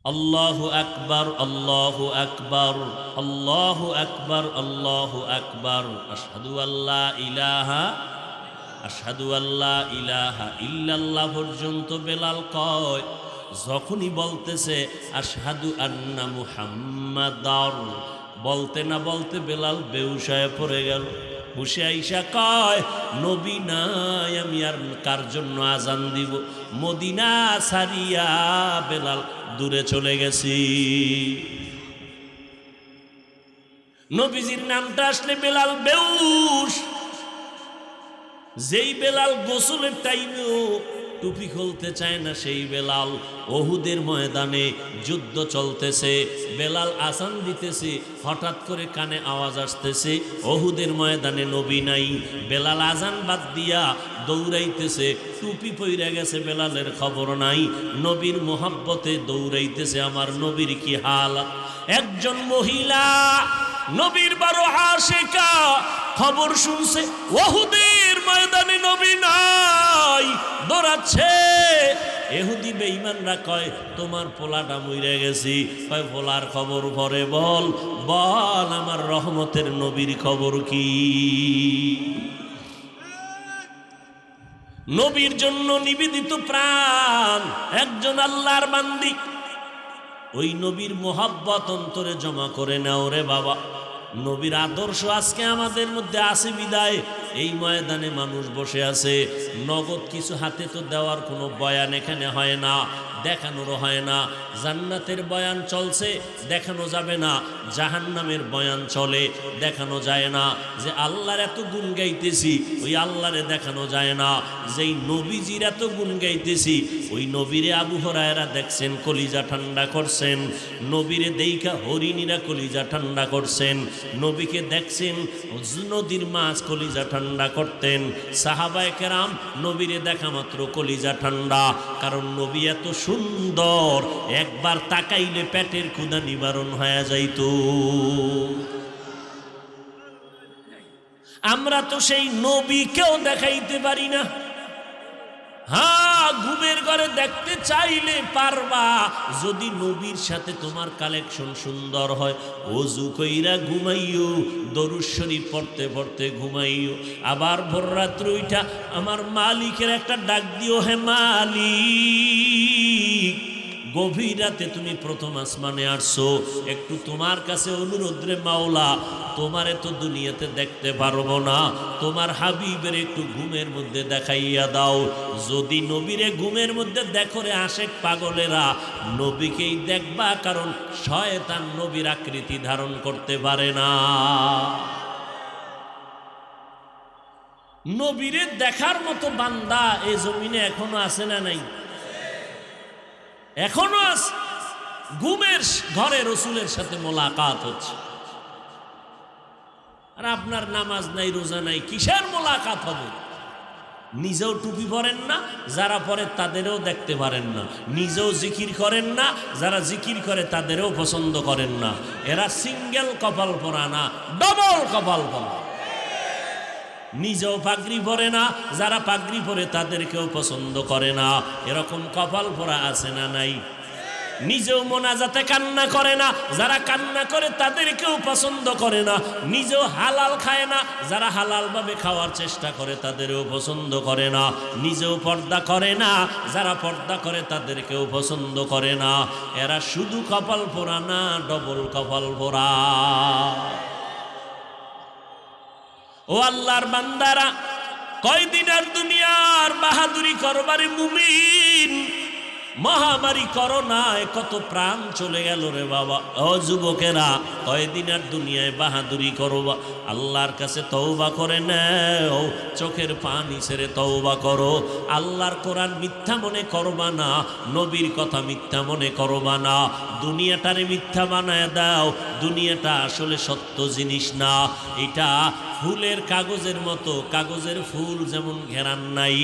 আল্লাহু আকবার, আল্লাহু আকবার, আল্লাহু আকবার, আল্লাহু আকবার। আশহাদু আল্লা ইলাহা, আশহাদু আল্লা ইলাহা ইল্লাল্লাহ পর্যন্ত বেলাল কয়। যখনই বলতেছে আশহাদু আন্না মুহাম্মাদার, বলতে না বলতে বেলাল বেহুশ হয়ে পড়ে গেল। হুশে আইসা কয়, নবী নাই, আমি আর কার জন্য আজান দিব? মদিনা ছাড়িয়া বেলাল দূরে চলে গেছি। নবীজির নামটা আসলে বেলাল বেহুশ। যেই বেলাল গোসলের টাইমেও টুপি খুলতে চায় না, সেই বেলাল ওহুদের ময়দানে যুদ্ধ চলতেছে, বেলাল আজান দিতেছে, হঠাৎ করে কানে আওয়াজ আসতেছে ওহুদের ময়দানে নবী নাই। বেলাল আজান বাদ দিয়া দৌড়াইতেছে, টুপি পইরা গেছে, বেলালের খবর নাই। নবীর মোহাব্বতে দৌড়াইতেছে, আমার নবীর কি হালাত। একজন মহিলা নবীর বড় আশিকা, খবর শুনছে ওহুদের ময়দানে নবী নাই, দৌড়াচ্ছে। এহুদি বেঈমানরা কয়, তোমার পোলাটা মইরা গেছি। কয়, পোলার খবর পরে বল, বল আমার রহমতের নবীর খবর কি? নবীর জন্য নিবেদিত প্রাণ একজন আল্লাহর বান্দি, ওই নবীর মোহাব্বত অন্তরে জমা করে নাও রে বাবা। নবীর আদর্শ আজকে আমাদের মধ্যে আছে বিদায় এই ময়দানে মানুষ বসে আছে। নগদ কিছু হাতে তো দেওয়ার কোনো বয়ান এখানে হয় না, দেখানোরও হয় না। জান্নাতের বয়ান চলছে, দেখানো যাবে না। জাহান্নামের বয়ান চলে, দেখানো যায় না। যে আল্লাহর এত গুণ গাইতেছি, ওই আল্লাহরে দেখানো যায় না। যেই নবীজির এত গুণ গাইতেছি, ওই নবীরে আবু হুরায়রা দেখছেন, কলিজা ঠান্ডা করছেন। নবীরে দেইখা হরিণীরা কলিজা ঠান্ডা করছেন। নবীকে দেখছেন, নদীর মাছ কলিজা ঠান্ডা করতেন। সাহাবায়ে কেরাম নবীরে দেখা মাত্র কলিজা ঠান্ডা, কারণ নবী এত সুন্দর, একবার তাকাইলে পেটের ক্ষুধা নিবারণ হয়ে যাইত। আমরা তো সেই নবীকেও দেখাইতে পারি না। হ্যাঁ, ঘুমের ঘরে দেখতে চাইলে পারবা, যদি নবীর সাথে তোমার কালেকশন সুন্দর হয়। ওযু কইরা ঘুমাইও, দরুদ শরীফ পড়তে পড়তে ঘুমাইও। আবার ভোর রাত্রে উঠা আমার মালিকের একটা ডাক দিও, হে মালিক, গভীর রাতে তুমি প্রথম আসমানে আসছো, একটু তোমার কাছে অনুরোধ রে মাওলা, তোমারে তো দুনিয়াতে দেখতে পারবো না, তোমার হাবিবের একটু ঘুমের মধ্যে দেখাইয়া দাও। যদি নবীরে ঘুমের মধ্যে দেখো রে আশেক পাগলেরা, নবীকেই দেখবা, কারণ শয়তান নবীর আকৃতি ধারণ করতে পারে না। নবীরে দেখার মতো বান্দা এই জমিনে এখনো আছে না নাই? এখনো আছে। ঘুমের ঘরে রসুলের সাথে মোলাকাত হচ্ছে, আর আপনার নামাজ নাই, রোজা নাই, কিসের মোলাকাত হবে? নিজেও টুপি পরেন না, যারা পরে তাদেরও দেখতে পারেন না। নিজেও জিকির করেন না, যারা জিকির করে তাদেরও পছন্দ করেন না। এরা সিঙ্গেল কপাল পরা না, ডবল কপাল পরা। নিজেও পাগড়ি পরে না, যারা পাগড়ি পরে তাদেরকেও পছন্দ করে না। এরকম কপাল পরা আছে না নাই? নিজেও মোনাজাতে কান্না করে না, যারা কান্না করে তাদেরকেও পছন্দ করে না। নিজেও হালাল খায় না, যারা হালাল ভাবে খাওয়ার চেষ্টা করে তাদেরও পছন্দ করে না। নিজেও পর্দা করে না, যারা পর্দা করে তাদেরকেও পছন্দ করে না। এরা শুধু কপাল পোড়া না, ডবল কপাল পোড়া। ও আল্লাহর বান্দারা, কয়দিন আর দুনিয়ার বাহাদুরি করবারে মুমিন। মহামারী করোনায় কত প্রাণ চলে গেল রে বাবা। ও যুবকেরা, কয়দিন আর দুনিয়ায় বাহাদুরি করবা? আল্লাহর কাছে তওবা করে নাও, চোখের পানি ছেড়ে তওবা করো। আল্লাহর কোরআন মিথ্যা মনে করবা না, নবীর কথা মিথ্যা মনে করবা না। দুনিয়াটারে মিথ্যা বানায় দাও, দুনিয়াটা আসলে সত্য জিনিস না। এটা ফুলের কাগজের মতো, কাগজের ফুল যেমন ঘেরান নাই,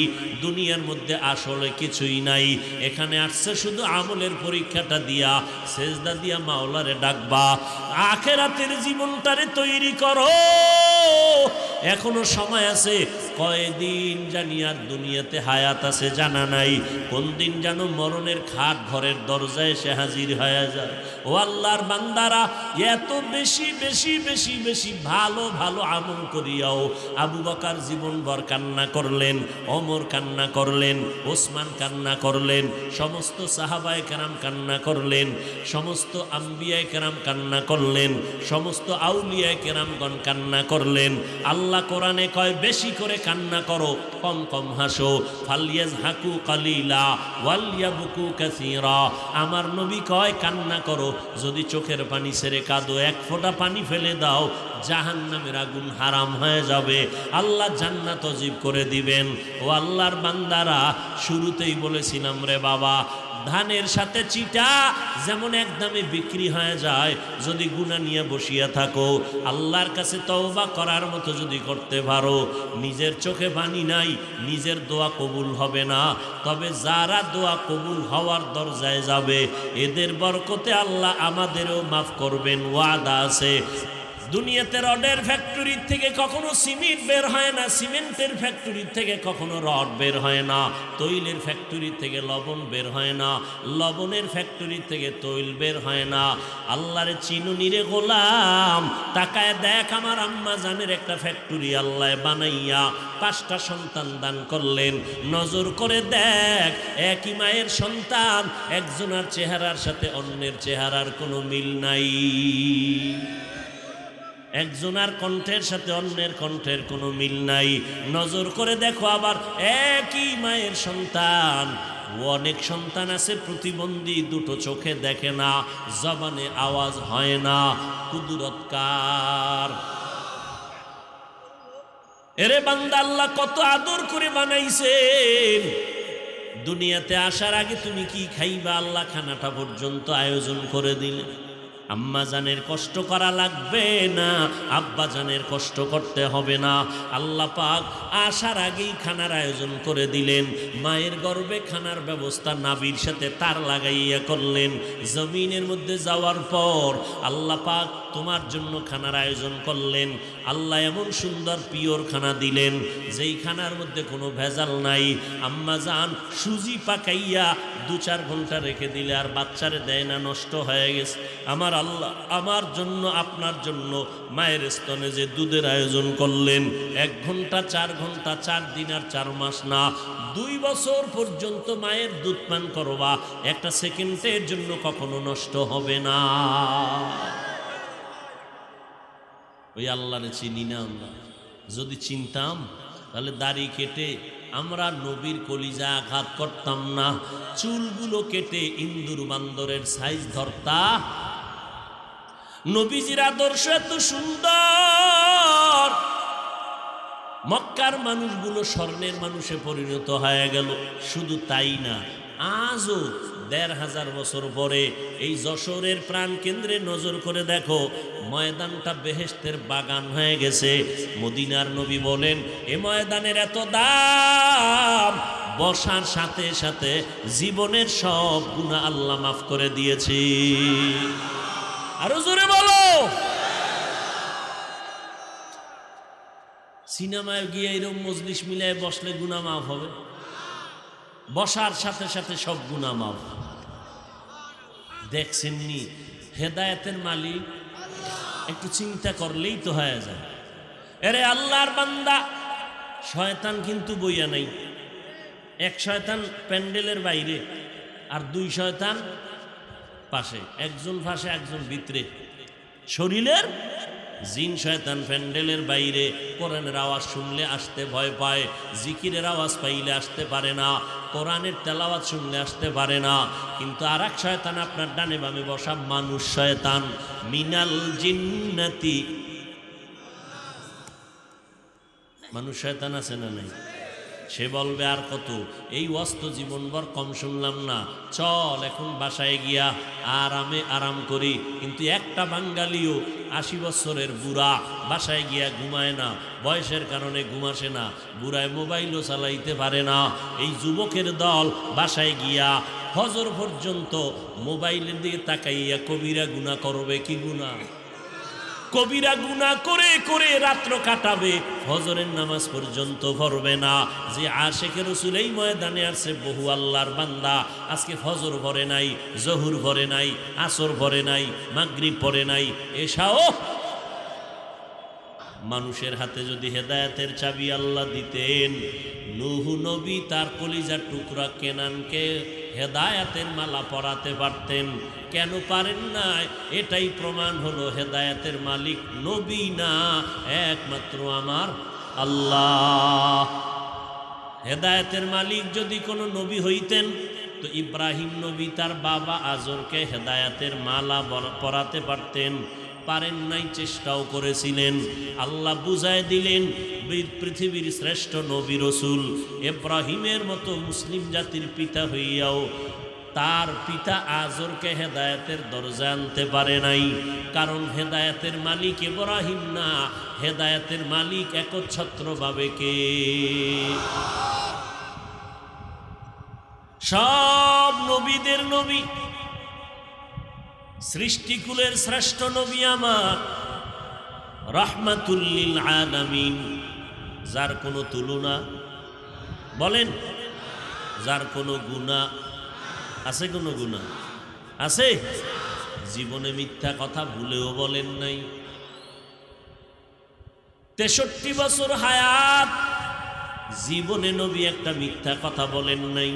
দুনিয়ার মধ্যে আসলে কিছুই নাই। এখানে আসছে শুধু আমলের পরীক্ষাটা দিয়া, সেজদা দিয়া মাওলারে ডাকবা। আখিরাতের জীবনটারে তৈরি করো, এখনো সময় আছে। কয়দিন জানি আর দুনিয়াতে হায়াত আছে জানা নাই, কোন দিন যেন মরণের খাট ঘরের দরজায় এসে হাজির হয়ে যায়। ও আল্লাহর বান্দারা, এত বেশি বেশি বেশি বেশি ভালো ভালো আমল করিয়াও আবু বকর জীবনভর কান্না করলেন, ওমর কান্না করলেন, ওসমান কান্না করলেন, সমস্ত সাহাবায়ে কেরাম কান্না করলেন, সমস্ত আম্বিয়ায়ে কেরাম কান্না করলেন, সমস্ত আউলিয়ায়ে কেরামগণ কান্না করলেন। আল্লাহ কোরআনে কয় বেশি করে কান্না করো, কম কম হাসো। ফালিয়াজহাকু কালিলা ওয়ালিয়াবকু কাসীরা। আমার নবী কয় কান্না করো, যদি চোখের পানি ছেড়ে কাঁদো, এক ফোঁটা পানি ফেলে দাও, জাহান্নামের আগুন হারাম হয়ে যাবে, আল্লাহ জান্নাত ওয়াজিব করে দিবেন। ও আল্লাহর বান্দারা, শুরুতেই বলেছিলাম রে বাবা, ধানের সাথে চিটা যেমন একদমে বিক্রি হয়ে যায়, যদি গুনাহ নিয়ে বসিয়া থাকো, আল্লাহর কাছে তওবা করার মতো যদি করতে পারো, নিজের চোখে পানি নাই, নিজের দোয়া কবুল হবে না, তবে যারা দোয়া কবুল হওয়ার দরজায় যাবে, এদের বরকতে আল্লাহ আমাদেরও মাফ করবেন, ওয়াদা আছে। দুনিয়াতে রডের ফ্যাক্টরি থেকে কখনো সিমেন্ট বের হয় না, সিমেন্টের ফ্যাক্টরি থেকে কখনো রড বের হয় না, তৈলের ফ্যাক্টরি থেকে লবণ বের হয় না, লবণের ফ্যাক্টরি থেকে তৈল বের হয় না। আল্লাহরে চিনুনি রে গোলাম, তাকায় দেখ আমার আম্মা জানের একটা ফ্যাক্টরি আল্লাহ বানাইয়া 5টা সন্তান দান করলেন। নজর করে দেখ, একই মায়ের সন্তান, একজনের চেহারার সাথে অন্যের চেহারার কোনো মিল নাই, একজনের কণ্ঠের সাথে অন্যের কণ্ঠের কোনো মিল নাই। নজর করে দেখো, আবার একই মায়ের সন্তান, অনেক সন্তান আছে প্রতিবন্ধী, দুটো চোখে দেখে না, জবানে আওয়াজ হয় না, কুদরত কার? এরে বান্দা, আল্লাহ কত আদর করে বানাইছেন। দুনিয়াতে আসার আগে তুমি কি খাইবা, আল্লাহ খানাটা পর্যন্ত আয়োজন করে দিলেন। আম্মা জানের কষ্ট করা লাগবে না, আব্বা জানের কষ্ট করতে হবে না। আল্লাহ পাক আসার আগেই খানার আয়োজন করে দিলেন। মায়ের গর্ভে খানার ব্যবস্থা নাভির সাথে তার লাগাইয়া করলেন। জমিনের মধ্যে যাওয়ার পর আল্লাহ পাক তোমার জন্য খানার আয়োজন করলেন। আল্লাহ এমন সুন্দর পিওর খানা দিলেন, যেই খানার মধ্যে কোনো ভেজাল নাই। আম্মা জান সুজি পাকাইয়া 2-4 ঘন্টা রেখে দিলে আর বাচ্চারে দেয় না, নষ্ট হয়ে গেছে। আমার আল্লাহ আমার জন্য, আপনার জন্য মায়ের স্তনে যে দুধের আয়োজন করলেন, 1 ঘন্টা 4 ঘন্টা, 4 দিন আর 4 মাস না, 2 বছর পর্যন্ত মায়ের দুধ পান করবা, একটা সেকেন্ডের জন্য কখনো নষ্ট হবে না। ওই আল্লাহরে চিনি না আমরা। যদি চিনতাম তাহলে দাড়ি কেটে আমরা নবীর কলিজা আঘাত করতাম না, চুলগুলো কেটে ইন্দুর বান্দরের সাইজ ধরতা। নবীজির আদর্শ এত সুন্দর, মক্কার মানুষগুলো স্বর্ণের মানুষে পরিণত হয়ে গেল। শুধু তাই না, আজও 1500 বছর পরে এই যশোরের প্রাণ কেন্দ্রে নজর করে দেখো, ময়দানটা বেহেশতের বাগান হয়ে গেছে। মদিনার নবী বলেন, এ ময়দানের এত দাম, বসার সাথে সাথে জীবনের সব গুনাহ আল্লাহ মাফ করে দিয়েছে। আরো জোরে বলো। সিনেমায় গিয়ে এরকম মজলিস মিলায় বসলে গুনাহ মাফ হবে? বসার সাথে সাথে সব গুনাহ মাফ। দেখছেননি হেদায়েতের মালিক? একটু চিন্তা করলেই তো হয়ে যায়। এরে আল্লাহর বান্দা, শয়তান কিন্তু বইয়া নাই। 1 শয়তান প্যান্ডেলের বাইরে আর 2 শয়তান পাশে, একজন পাশে একজন ভিতরে। শরীরের জিন শয়তান প্যান্ডেলের বাইরে, কোরআনের আওয়াজ শুনলে আসতে ভয় পায়, জিকিরের আওয়াজ পাইলে আসতে পারে না, কোরআনের তেলাওয়াত শুনলে আসতে পারে না। কিন্তু আর এক শয়তান আপনার ডানে বামে বসা, মানুষ শয়তান, মিনাল জিন্নাতি, মানুষ শয়তান আছে না নাই? সে বলবে আর কত, এই অস্ত জীবনভর কম শুনলাম না, চল এখন বাসায় গিয়া আরামে আরাম করি। কিন্তু একটা বাঙালিও 80 বছরের বুড়া বাসায় গিয়া ঘুমায় না, বয়সের কারণে ঘুমাসে না, বুড়ায় মোবাইলও চালাইতে পারে না। এই যুবকের দল বাসায় গিয়া ফজর পর্যন্ত মোবাইলের দিকে তাকাইয়া কবিরা গুনাহ করবে। কি গুনাহ? কবিরা গুনাহ করে করে রাত্র কাটাবে, ফজরের নামাজ পর্যন্ত পড়বে না। যে আশিকে রাসূল এই ময়দানে আসছে বহু আল্লাহর বান্দা, আজকে ফজর পড়ে নাই, জোহর পড়ে নাই, আসর পড়ে নাই, মাগরিব পড়ে নাই, এশাও। মানুষের হাতে যদি হেদায়েতের চাবি আল্লাহ দিতেন, নূহ নবী তার কলিজার টুকরা কেনানকে হেদায়েতের মালা পরাতে পারতেন। কেন পারেন না? এটাই প্রমাণ হলো হেদায়েতের মালিক নবী না, একমাত্র আমার আল্লাহ। হেদায়েতের মালিক যদি কোনো নবী হইতেন তো ইব্রাহিম নবী তার বাবা আজরকে হেদায়েতের মালা পরাতে পারতেন। পারেন নাই, চেষ্টাও করেছিলেন। আল্লাহ বুঝায় দিলেন পৃথিবীর শ্রেষ্ঠ নবী রাসূল ইব্রাহিমের মতো মুসলিম জাতির পিতা হইয়াও তার পিতা আজরকে হেদায়েতের দরজা আনতে পারে নাই। কারণ হেদায়েতের মালিক ইব্রাহিম না, হেদায়েতের মালিক একচ্ছত্রভাবে কে? সব নবীদের নবী, সৃষ্টিকুলের শ্রেষ্ঠ নবী আমার রাহমাতুল লিল আলামিন, যার কোনো তুলনা বলেন, যার কোনো গুনাহ আছে? কোনো গুনাহ আছে? জীবনে মিথ্যা কথা ভুলেও বলেন নাই। 63 বছর হায়াত, জীবনে নবী একটা মিথ্যা কথা বলেন নাই।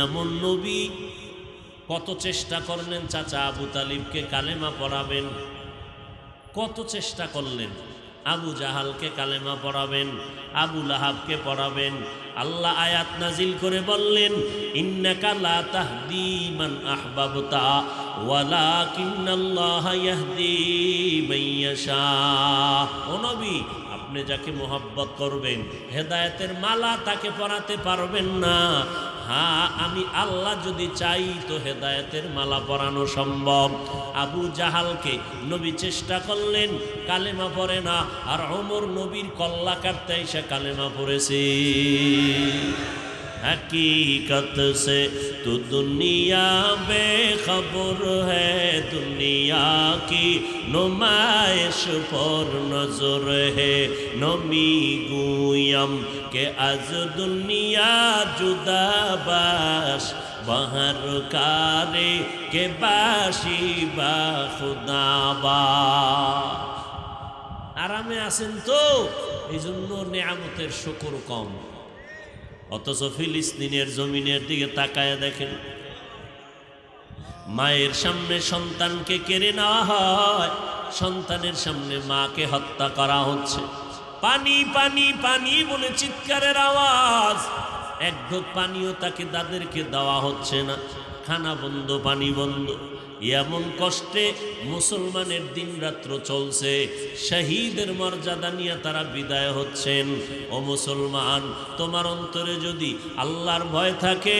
এমন নবী কত চেষ্টা করলেন চাচা আবু তালিবকে কালেমা পড়াবেন, কত চেষ্টা করলেন। আবু জাহালকে কালেমা পড়াবেন, আবু লাহাবকে পড়াবেন। আল্লাহ আয়াত নাজিল করে বললেন, ইন্নাকা লা তাহদি মান আহবাবতা ওয়ালাকিন্নাল্লাহা ইয়াহদি মান ইয়াশা। ও নবী, আপনি যাকে মোহাব্বত করবেন, হেদায়েতের মালা তাকে পরাতে পারবেন না। হ্যাঁ, আমি আল্লাহ যদি চাই তো হেদায়েতের মালা পরানো সম্ভব। আবু জাহালকে নবী চেষ্টা করলেন, কালেমা পড়ে না, আর ওমর নবীর কল্লা কাটতে এসে কালেমা পড়েছে। हकीकत से तो दुनिया बेखबर है, दुनिया की नुमाइश पर नजर है। नमी गुयम के आज दुनिया जुदा बाश, बहर कारे के बाशी बा खुदा बा। আরামে আছেন তো, এই জন্য নেয়ামতের শুকর কম। অথচ ফিলিস্তিনের জমিনের দিকে তাকায় দেখেন, মায়ের সামনে সন্তানকে কেড়ে নেওয়া হয়, সন্তানের সামনে মাকে হত্যা করা হচ্ছে। পানি পানি পানি বলে চিৎকারের আওয়াজ, এক ঢোক পানিও তাকে তাদেরকে দেওয়া হচ্ছে না। খানা বন্ধ, পানি বন্ধ। এমন কষ্টে মুসলমানের দিন রাত্র চলছে, শহীদের মর্যাদা নিয়ে তারা বিদায় হচ্ছেন। ও মুসলমান, তোমার অন্তরে যদি আল্লাহর ভয় থাকে,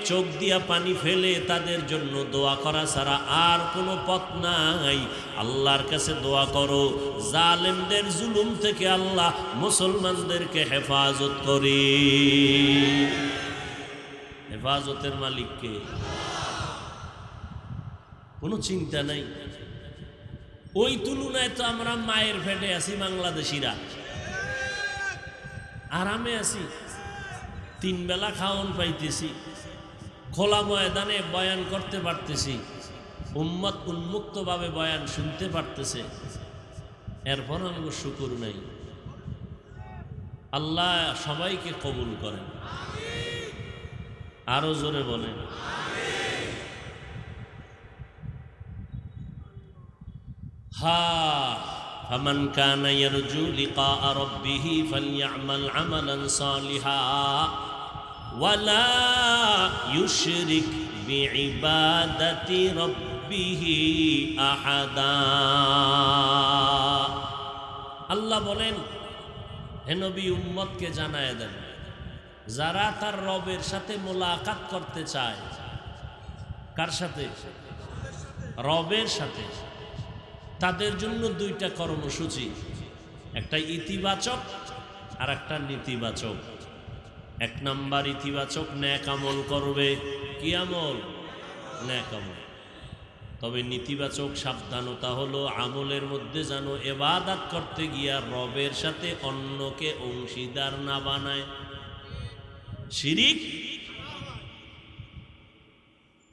চোখ দিয়া পানি ফেলে তাদের জন্য দোয়া করা ছাড়া আর কোনো পথ নাই। আল্লাহর কাছে দোয়া করো, জালেমদের জুলুম থেকে আল্লাহ মুসলমানদেরকে হেফাজত করে। হেফাজতের মালিককে কোনো চিন্তা নাই। ওই তুলনায় তো আমরা মায়ের পেটে আছি, বাংলাদেশিরা আরামে আছি, 3 বেলা খাওয়ান পাইতেছি, খোলা ময়দানে বয়ান করতে পারতেছি, উম্মত উন্মুক্তভাবে বয়ান শুনতে পারতেছে। এরপর আমাকে শুকর নাই। আল্লাহ সবাইকে কবুল করেন, আরো জোরে বলেন। فمن كان يرجو لقاء ربه فليعمل عملا صالحا ولا يشرك بعبادة ربه أحدا। আল্লাহ বলেন, হে নবী, উম্মতকে জানায় দেন, যারা তার রবের সাথে মোলাকাত করতে চায়। কার সাথে? রবের সাথে। তাদের জন্য 2টা কর্মসূচি, একটা ইতিবাচক আর একটা নেতিবাচক। 1 নাম্বার ইতিবাচক, নেক আমল করবে। কি আমল? নেক আমল। তবে নেতিবাচক সাবধানতা হলো আমলের মধ্যে যেন ইবাদত করতে গিয়া রবের সাথে অন্যকে অংশীদার না বানায়। শিরিক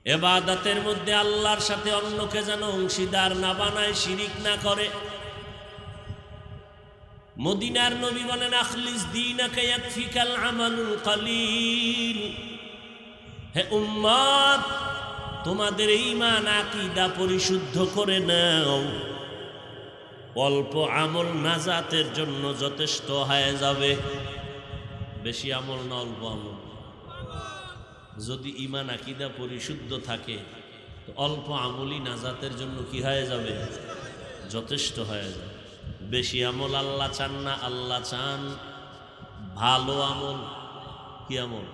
ইবাদতের মধ্যে আল্লাহর সাথে অন্যকে যেন অংশীদার না বানায়, শিরিক না করে। মদিনার নবী বলেন, আখলিস দীনাকা ইয়াকফিকাল আমালুল কালিল। হে উম্মত, তোমাদের ঈমান আকীদা পরিশুদ্ধ করে নাও, অল্প আমল নাজাতের জন্য যথেষ্ট হয়ে যাবে। বেশি আমল না, অল্প আমল। যদি ঈমান আকীদা পরিশুদ্ধ থাকে তো অল্প আমলই নাজাতের জন্য কি হয়ে যাবে? যথেষ্ট হয়ে যাবে। বেশি আমল আল্লাহ চান না, আল্লাহ চান ভালো আমল। কি আমল?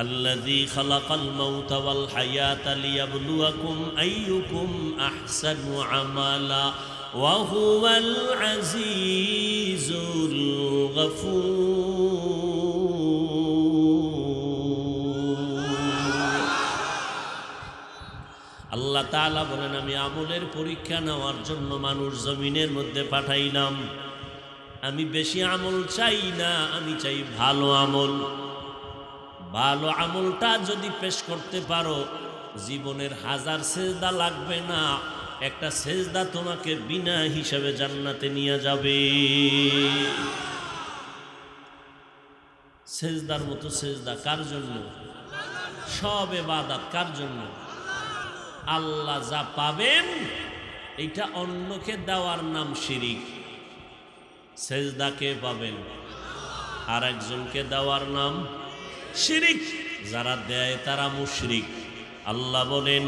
আল্লাযী খালাকাল মাউতা ওয়াল হায়াতা লিয়াবলুয়াকুম আইয়ুকুম আহসানু আমালা ওয়া হুয়াল আজিজুল গফুর। আল্লাহ তাআলা বলেন, আমি আমলের পরীক্ষা নেওয়ার জন্য মানুষ জমিনের মধ্যে পাঠাইলাম। আমি বেশি আমল চাই না, আমি চাই ভালো আমল। ভালো আমলটা যদি পেশ করতে পারো, জীবনের 1000 সেজদা লাগবে না, একটা সেজদা তোমাকে বিনা হিসাবে জান্নাতে নিয়ে যাবে। সেজদার মতো সেজদা কার জন্য? সব ইবাদত কার জন্য? আল্লাহ যা পাবেন এটা অন্যকে দেওয়ার নাম শিরিক। সেজদা কে পাবেন? আর একজনকে দেওয়ার নাম শিরিক। যারা দেয় তারা মুশরিক। আল্লাহ বলেন,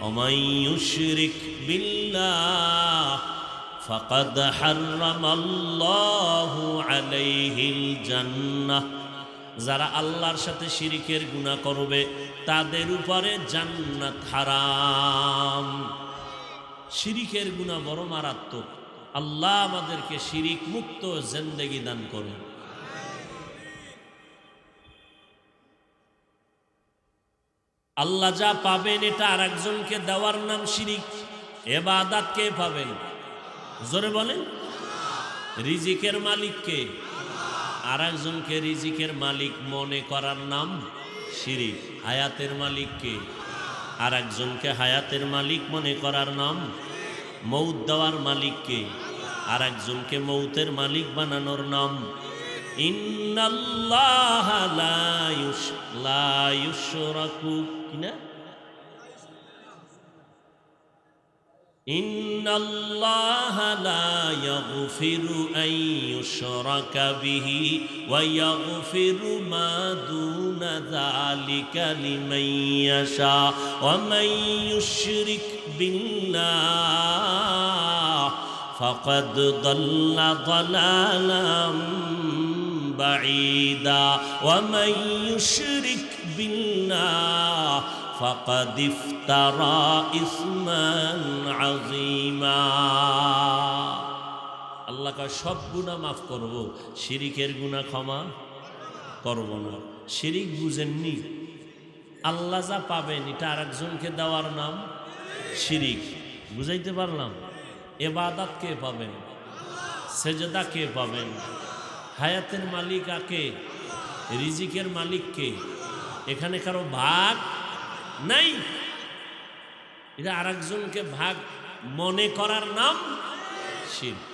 ওমাই ইউশরিক বিল্লাহ ফাকাদ হারামাল্লাহু আলাইহিল জান্নাহ। যারা আল্লাহর সাথে শিরিকের গুনাহ করবে তাদের উপরে জান্নাত হারাম। শিরিকের গুনাহ বড় মারাত্মক। আল্লাহ আমাদেরকে শিরিক মুক্ত জিন্দেগি দান করেন। আল্লাহ যা পাবেন এটা আর একজনকে দেওয়ার নাম শিরিক। ইবাদত কে পাবেন? জোরে বলেন। রিজিকের মালিক কে? আর একজনকে রিজিকের মালিক মনে করার নাম শিরিক। হায়াতের মালিক কে? আর একজনকে হায়াতের মালিক মনে করার নাম। মৌত দেওয়ার মালিক কে? আর একজনকে মৌতের মালিক বানানোর নাম। ইন্নাল্লাহা লা ইউশরাকু কিনা? ইন্নাল্লাহা লা ইয়াগফিরু আন ইউশরাকা বিহি ওয়া ইয়াগফিরু মা দুনা যালিকা লিমান ইয়াশা ওয়া মান ইউশরিক বিল্লাহ ফাকাদ দাল্লা দালালাম বাঈদা ওয়া মান ইউশরিক বিল্লাহ ফাকাদ ইফতারা ইসমান আযীমা। আল্লাহ কয় সব গুনাহ মাফ করব, শিরিকের গুনাহ ক্ষমা করব না। শিরিক বুঝেননি? আল্লাহ যা পাবেন এটা আরেকজনকে দেওয়ার নাম শিরিক। বুঝাইতে পারলাম? ইবাদত কে পাবেন? সেজদা কে পাবেন? হায়াতের মালিক কে? রিজিকের মালিক কে? এখানে কারো ভাগ নাই। এটা আরেকজনকে ভাগ মনে করার নাম শিরক।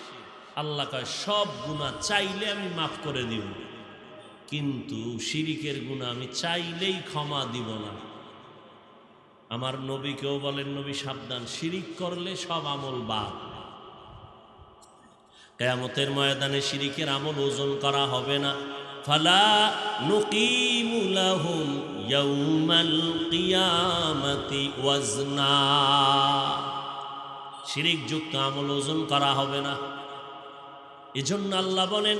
আল্লাহ কয় সব গুনাহ চাইলে আমি মাফ করে দিব, কিন্তু শিরিকের গুনাহ আমি চাইলেই ক্ষমা দিব না। আমার নবীকেও বলেন, নবী সাবধান, শিরিক করলে সব আমল বাদ। কিয়ামতের ময়দানে শিরিকের আমল ওজন করা হবে না। ফালা নুকিমু লাহুম ইয়াউমাল কিয়ামাতি ওয়াজনা। শিরিক যুক্ত আমল ওজন করা হবে না। এজন্য আল্লাহ বলেন,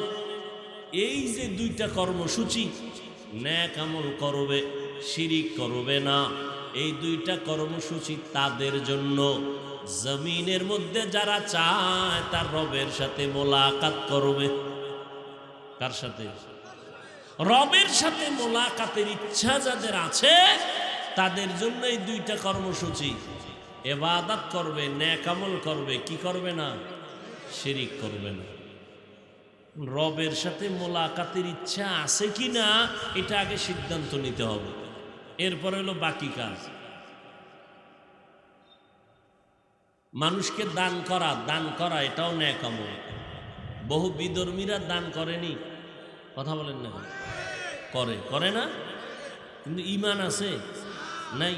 এই যে দুইটা কর্মসূচি, নেক আমল করবে, শিরিক করবে না, এই দুইটা কর্মসূচি তাদের জন্য জমিনের মধ্যে যারা চায় তার রবের সাথে মোলাকাত করবে। কার সাথে? রবের সাথে মোলাকাতের ইচ্ছা যাদের আছে তাদের জন্য এই দুইটা কর্মসূচি। ইবাদত করবে, নেক আমল করবে, কি করবে না? শিরিক করবে না। রবের সাথে মোলাকাতের ইচ্ছা আছে কি না এটা আগে সিদ্ধান্ত নিতে হবে, এরপরে হলো বাকি কাজ। মানুষকে দান করা এটাও নেক আমল। বহু বিধর্মীরা দান করেনি, কথা বলেন না, করে না, কিন্তু ঈমান আছে নাই।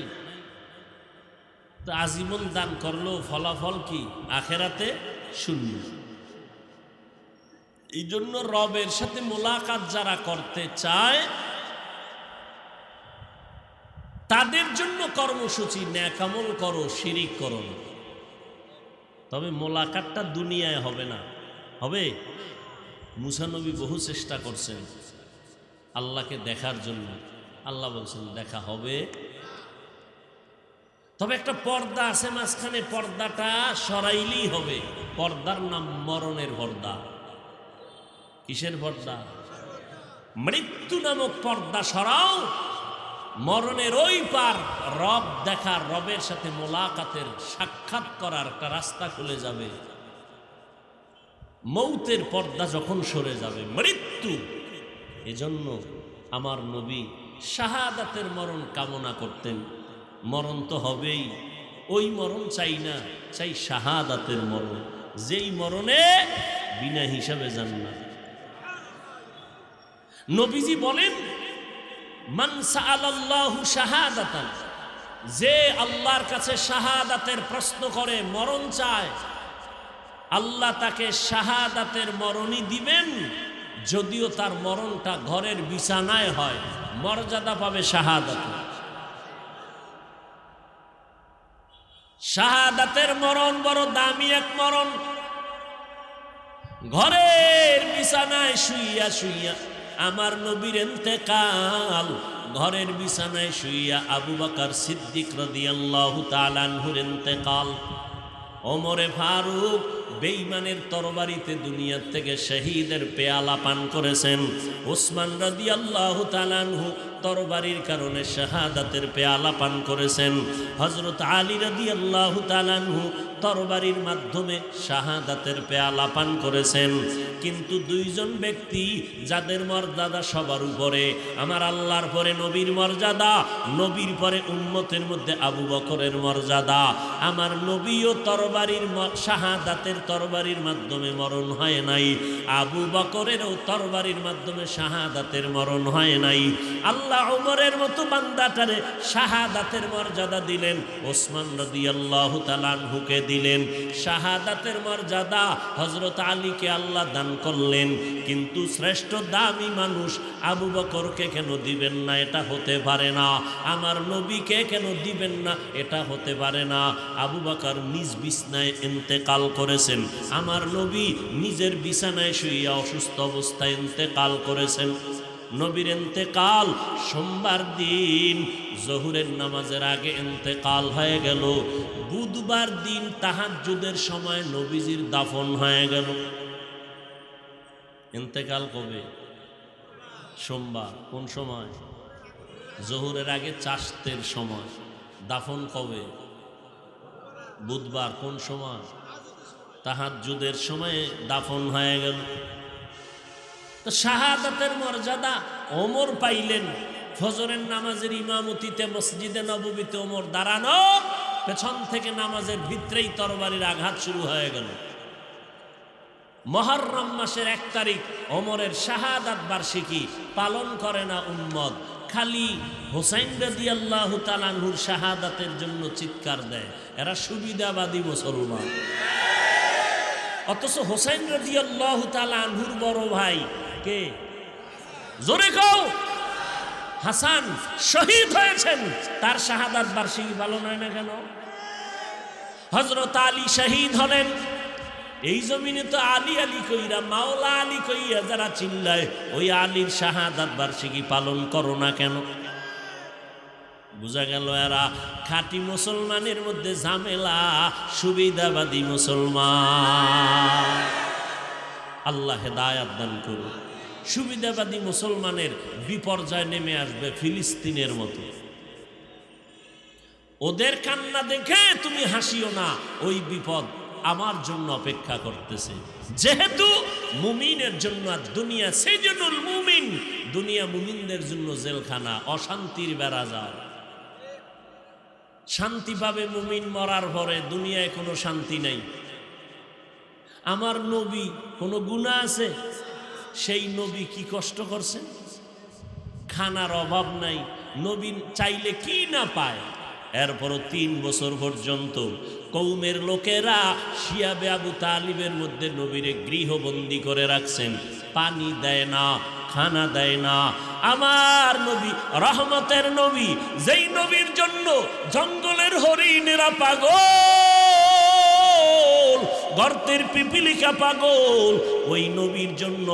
তো আজীবন দান করলেও ফলাফল কি? আখেরাতে শূন্য। এই জন্য রবের সাথে মোলাকাত যারা করতে চায় তাদের জন্য কর্মসূচি, নেক আমল করো, শিরিক করো না। তবে মোলাকাতটা দুনিয়ায় হবে না, হবে। মুসা নবী বহু চেষ্টা করছেন আল্লাহকে দেখার জন্য, আল্লাহ বলছেন দেখা হবে, তবে একটা পর্দা আছে মাঝখানে, পর্দাটা সরাইলেই হবে। পর্দার নাম মরণের পর্দা। কিসের পর্দা? মৃত্যু নামক পর্দা সরাও, মরণের ওই পার রব দেখার, রবের সাথে মোলাকাতের, সাক্ষাৎ করার একটা রাস্তা খুলে যাবে। মৌতের পর্দা যখন সরে যাবে, মৃত্যু। এজন্য আমার নবী শাহাদাতের মরণ কামনা করতেন। মরণ তো হবেই, ওই মরণ চাই না, চাই শাহাদাতের মরণ, যেই মরণে বিনা হিসাবে জান্নাত। নবীজি বলেন মান সাআলাল্লাহু শাহাদাতান, যে আল্লাহর কাছে শাহাদাতের প্রশ্ন করে, মরণ চায়, আল্লাহ তাকে শাহাদাতের মরণই দিবেন। যদিও তার মরণটা ঘরের বিছানায় হয়, মর্যাদা পাবে শাহাদাত। শাহাদাতের মরণ বড় দামি এক মরণ। ঘরের বিছানায় শুইয়া শুইয়া আমার নবীর ইন্তেকাল, ঘরের বিছানায় শুইয়া আবু বকর সিদ্দিক রাদিয়াল্লাহু তাআলা আনহুর ইন্তেকাল, ওমরে ফারুক বেঈমানের তরবারিতে দুনিয়া থেকে শহীদের পেয়ালা পান করেছেন, ওসমান রাদিয়াল্লাহু তাআলা আনহু তরবারির কারণে শাহাদাতের পেয়ালা পান করেছেন, হযরত আলী রাদিয়াল্লাহু তাআলা আনহু তরবারির মাধ্যমে শাহাদাতের পেয়ালা পান করেছেন। কিন্তু দুইজন ব্যক্তি যাদের মর্যাদা সবার উপরে, আমার আল্লাহর পরে নবীর মর্যাদা, নবীর পরে উম্মতের মধ্যে আবু বকরের মর্যাদা। আমার নবীও তরবারির শাহাদাতের তরবারির মাধ্যমে মরণ হয় নাই, আবু বকরেরও তরবারির মাধ্যমে শাহাদাতের মরণ হয় নাই। আল্লাহ ওমরের মতো বান্দাটারে শাহাদাতের মর্যাদা দিলেন, ওসমান রাদিয়াল্লাহু তাআলা আনহুকে দিলেন শাহাদাতের মর্যাদা, হযরত আলীকে আল্লাহ দান করলেন। কিন্তু শ্রেষ্ঠ দামি মানুষ আবু বকরকে কেন দিবেন না? এটা হতে পারে না। আমার নবীকে কেন দিবেন না? এটা হতে পারে না। আবু বকর নিজ বিছানায় ইন্তেকাল করেছেন, আমার নবী নিজের বিছানায় শুইয়া অসুস্থ অবস্থায় ইন্তেকাল করেছেন। নবীর ইন্তেকাল সোমবার দিন জোহরের নামাজের আগে ইন্তেকাল হয়ে গেল। বুধবার দিন তাহাজ্জুদের সময় নবীজির দাফন হয়ে গেল। ইন্তেকাল কবে? সোমবার। কোন সময়? জোহরের আগে চাষতের সময়। দাফন কবে? বুধবার। কোন সময়? তাহাজ্জুদের সময়ে দাফন হয়ে গেল। তো শাহাদাতের মর্যাদা ওমর পাইলেন। ফজরের নামাজের ইমামতিতে মসজিদে নববীতে ওমর দাঁড়ানো, পেছন থেকে নামাজের ভিতরেই তরবারির আঘাত শুরু হয়ে গেল। মুহররম মাসের 1 তারিখ ওমরের শাহাদাত বার্ষিকী পালন করে না উম্মত, খালি হোসাইন রাদিয়াল্লাহু তাআলা আনহুর শাহাদাতের জন্য চিৎকার দেয়। এরা সুবিধাবাদী মুসলমান। অথচ হোসাইন রাদিয়াল্লাহু তাআলা আনহুর বড় ভাই কে? জোরে কও। হাসান শহীদ হয়েছেন, তার শাহাদাত বার্ষিকী পালন হয় না কেন? হযরত আলী শহীদ হলেন, এই জমিনে তো আলী আলী কইরা, মাওলা আলী কইয়া যারা চিল্লায়, ওই আলীর শাহাদাত বার্ষিকী পালন করো না কেন? বুঝা গেল এরা খাঁটি মুসলমানের মধ্যে ঝামেলা, সুবিধাবাদী মুসলমান। আল্লাহ হেদায়াত দান করুন। সুবিধাবাদী মুসলমানের বিপর্যয় নেমে আসবে ফিলিস্তিনের মতো। ওদের কান্না দেখে তুমি হাসিও না, ওই বিপদ আমার জন্য অপেক্ষা করতেছে। যেহেতু মুমিনের জন্য দুনিয়া সেজনুল মুমিন, দুনিয়া মুমিনদের জন্য জেলখানা, অশান্তির বেড়াজাল। শান্তি পাবে মুমিন মরার পরে, দুনিয়ায় কোনো শান্তি নাই। আমার নবী কোনো গুনাহ আছে? সেই নবী কি কষ্ট করছেন? খানার অভাব নাই, নবী চাইলে কি না পায়। এরপরও 3 বছর পর্যন্ত কৌমের লোকেরা শিয়াবে আবু তালিবের মধ্যে নবীরে গৃহবন্দী করে রাখছেন। পানি দেয় না, খানা দেয় না। আমার নবী রহমতের নবী, যেই নবীর জন্য জঙ্গলের হরিণেরা পাগল, গর্তের পিপিলিকা পাগল, ওই নবীর জন্য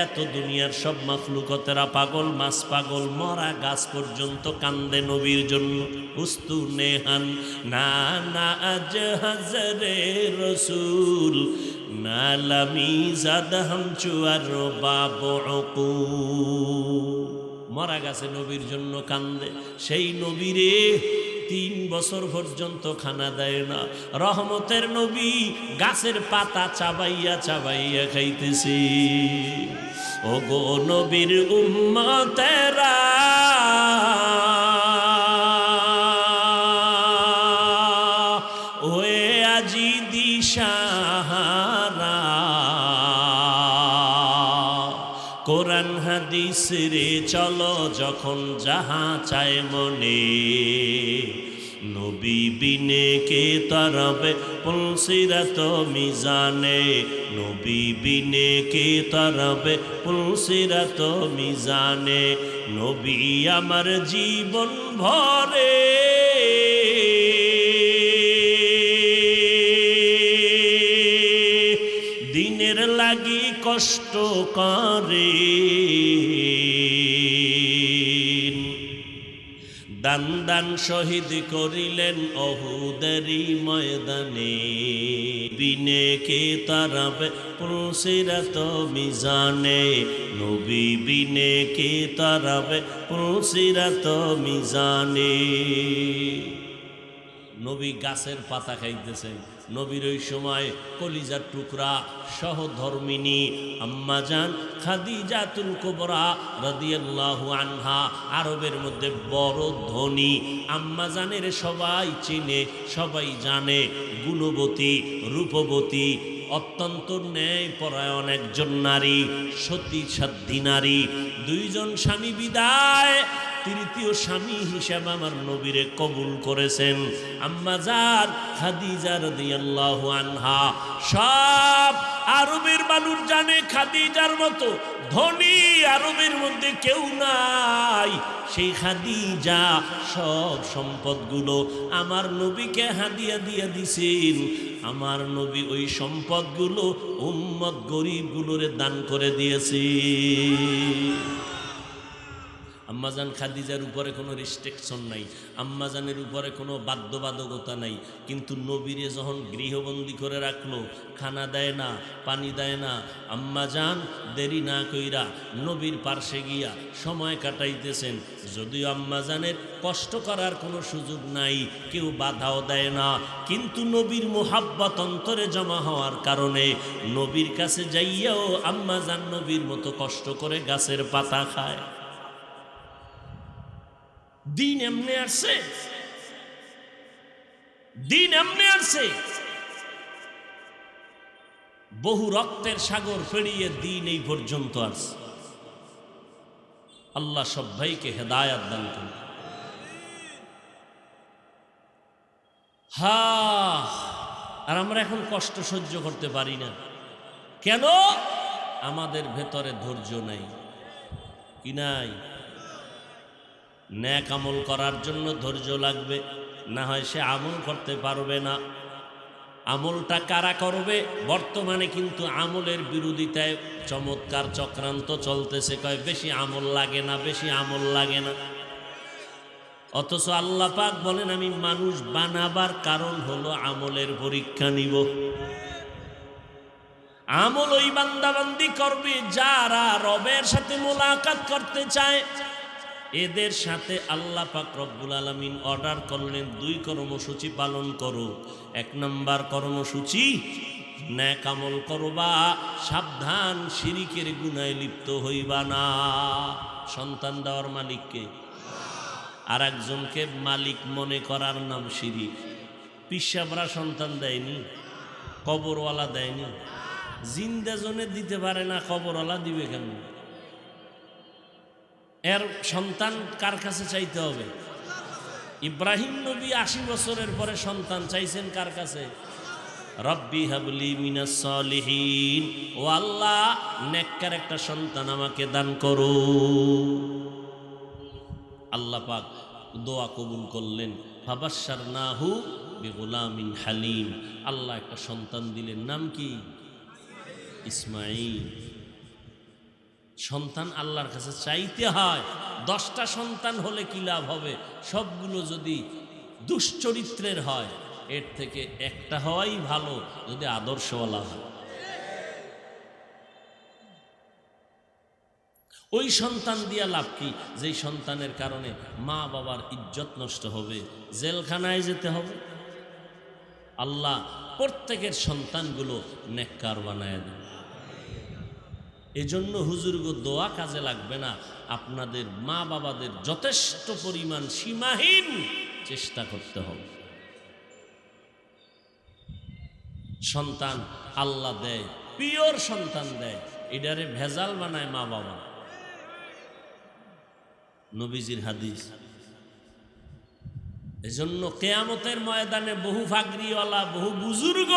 এত দুনিয়ার সব মাখলুকতেরা পাগল, মাছ পাগল, মরা গাছ পর্যন্ত কান্দে নবীর জন্য। উস্তু নেহান না না আজ হাজরে রসুল নালামি জাদহাম চুয়ার বাবু। মরা গাছে নবীর জন্য কান্দে। সেই নবীরে 3 বছর পর্যন্ত খানা দেয় না। রহমতের নবী গাছের পাতা চাবাইয়া চাবাইয়া খাইতেছে। ও গো নবীর উম্মতেরা, ওয়ে আজি দিশাহারা, কোরআন হাদিস রে চলো যখন যাহা চায় মনে, নবী বিনে কে তরবে পুলসিরাত মিজানে, নবী বিনে কে তরবে পুলসিরাত মিজানে। নবী আমার জীবন ভরে দিনের লাগি কষ্ট করে, দান দান শহীদ করিলেন অহুদেরই ময়দানে, বিনে কে তারাবে পুলসিরাত মিজানে, নবী বিনে কে তারাবে পুলসিরাত মিজানে। নবী গাছের পাতা খাইতেছেন। নবীর ওই সময় কলিজার টুকরা সহধর্মিনী আম্মাজান খাদিজাতুল কুবরা রাদিয়াল্লাহু আনহা, আরবের মধ্যে বড় ধনী আম্মাজানের সবাই চিনে, সবাই জানে। গুণবতী, রূপবতী, অত্যন্ত ন্যায়পরায়ণ একজন নারী, সতী সাধ্বী নারী। 2 জন স্বামী বিদায়, তৃতীয় স্বামী হিসেবে আমার নবীরে কবুল করেছেন আম্মাজান খাদিজা রাদিয়াল্লাহু আনহা। সব আরবের মানুষ জানে খাদিজার মতো ধনী আরবের মধ্যে কেউ নাই। সেই খাদিজা সব সম্পদগুলো আমার নবীকে হাদিয়া দিয়ে দিছেন। আমার নবী ওই সম্পদগুলো উম্মত গরিবগুলোরে দান করে দিয়েছে। আম্মাজান খাদিজার উপরে কোনো রেস্ট্রিকশন নাই, আম্মাজানের উপরে কোনো বাধ্যবাধকতা নাই। কিন্তু নবীরে যখন গৃহবন্দী করে রাখলো, খানা দেয় না, পানি দেয় না, আম্মাজান দেরি না কইরা নবীর পার্শ্বে গিয়া সময় কাটাইতেছেন। যদিও আম্মাজানের কষ্ট করার কোনো সুযোগ নাই, কেউ বাধাও দেয় না, কিন্তু নবীর মুহাব্বত অন্তরে জমা হওয়ার কারণে নবীর কাছে যাইয়াও আম্মাজান নবীর মতো কষ্ট করে গাছের পাতা খায়। দিন এমনি আসছে, দিন এমনি আসছে। বহু রক্তের সাগর পেরিয়ে দিন এই পর্যন্ত আসছে। আল্লাহ সব ভাইকে হেদায়াত দান করুন। আর আমরা এখন কষ্ট সহ্য করতে পারি না কেন? আমাদের ভেতরে ধৈর্য নাই। কি নাই? নেক আমল করার জন্য ধৈর্য লাগবে, না হয় সে আমল করতে পারবে না। আমলটা কারা করবে? বর্তমানে কিন্তু আমলের বিরোধিতায় চমৎকার চক্রান্ত চলতেছে। কয় বেশি আমল লাগে না, বেশি আমল লাগে না। অথচ আল্লাহ পাক বলেন আমি মানুষ বানাবার কারণ হলো আমলের পরীক্ষা নিব। আমল ওই বান্দাবান্দি করবে যারা রবের সাথে মোলাকাত করতে চায়। এদের সাথে আল্লাহ পাক রব্বুল আলামিন অর্ডার করলেন 2 কর্মসূচি পালন করো। 1 নম্বর কর্মসূচি, নেক আমল করবা, সাবধান শিরিকের গুনাহে লিপ্ত হইবা না। সন্তান দেওয়ার মালিককে, আর একজনকে মালিক মনে করার নাম শিরিক। পিসাবরা সন্তান দেয়নি, কবরওয়ালা দেয়নি, জিন্দা জনে দিতে পারে না, কবরওয়ালা দিবে কেন? এর সন্তান কার কাছে চাইতে হবে? ইব্রাহিম নবী 80 বছরের পরে সন্তান চাইছেন কার কাছে? রব্বি হাবলি মিনাস সলিহিন, ও আল্লাহ নেককার একটা সন্তান আমাকে দান করো। আল্লাহ পাক দোয়া কবুল করলেন। ফাবাশশারনাহু বিগুলামিন হালিম, আল্লাহ একটা সন্তান দিলেন, নাম কি? ইসমাঈল। সন্তান আল্লাহর কাছে চাইতে হয়। 10টা সন্তান হলে কি লাভ হবে? সবগুলো যদি দুশ্চরিত্রের হয়, এর থেকে একটা হওয়াই ভালো যদি আদর্শওয়ালা হয়। ওই সন্তান দিয়া লাভ কি? যেই সন্তানের কারণে মা বাবার ইজ্জত নষ্ট হবে, জেলখানায় যেতে হবে। আল্লাহ প্রত্যেকের সন্তানগুলো নেককার বানায় দেন। এজন্য হুজুরগো দোয়া কাজে লাগবে না, আপনাদের মা বাবাদের যথেষ্ট পরিমাণ সীমাহীন চেষ্টা করতে হবে। সন্তান আল্লাহ দেয়, পিওর সন্তান দেয়, এটারে ভেজাল বানায় মা বাবা। নবীজির হাদিস। এজন্য কিয়ামতের ময়দানে বহু ফাগরিওয়ালা, বহু বুজুর্গ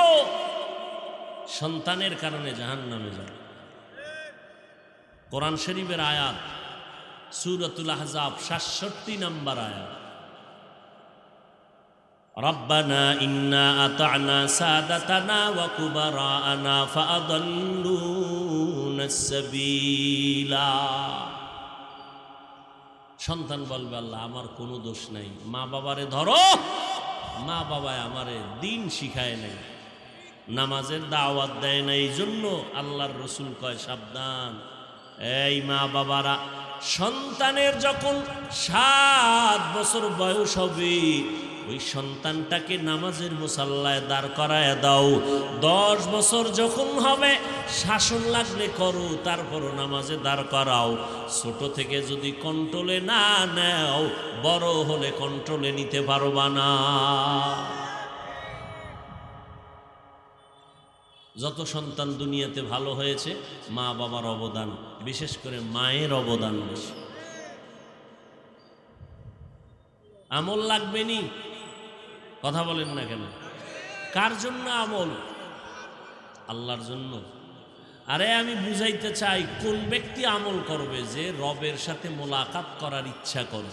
সন্তানের কারণে জাহান্নামে যায়। কোরআন শরীফের আয়াত, সূরাতুল আহজাব 67 নম্বর আয়াত, রব্বানা ইন্না আতা'না সাদাতানা ওয়া কুবারা'না ফাআদাল্লুনাস সাবিলা। সন্তান বলবে, আল্লাহ আমার কোনো দোষ নাই, মা বাবারে ধরো, মা বাবায় আমারে দিন শিখায় নাই, নামাজের দাওয়াত দেয় না। এই জন্য আল্লাহর রসুল কয়, সাবধান এই মা বাবারা, সন্তানের যখন 7 বছর বয়স হবে, ওই সন্তানটাকে নামাজের মুসাল্লায় দাঁড় করায় দাও। 10 বছর যখন হবে, শাসন লাগলে করো, তারপরও নামাজে দাঁড় করাও। ছোট থেকে যদি কন্ট্রোলে না নেও, বড় হলে কন্ট্রোলে নিতে পারবা না। যত সন্তান দুনিয়াতে ভালো হয়েছে, মা বাবার অবদান, বিশেষ করে মায়ের অবদান বেশি। আমল লাগবে নি? কথা বলেন না কেন? কার জন্য আমল? আল্লাহর জন্য। আরে আমি বুঝাইতে চাই, কোন ব্যক্তি আমল করবে? যে রবের সাথে মোলাকাত করার ইচ্ছা করে,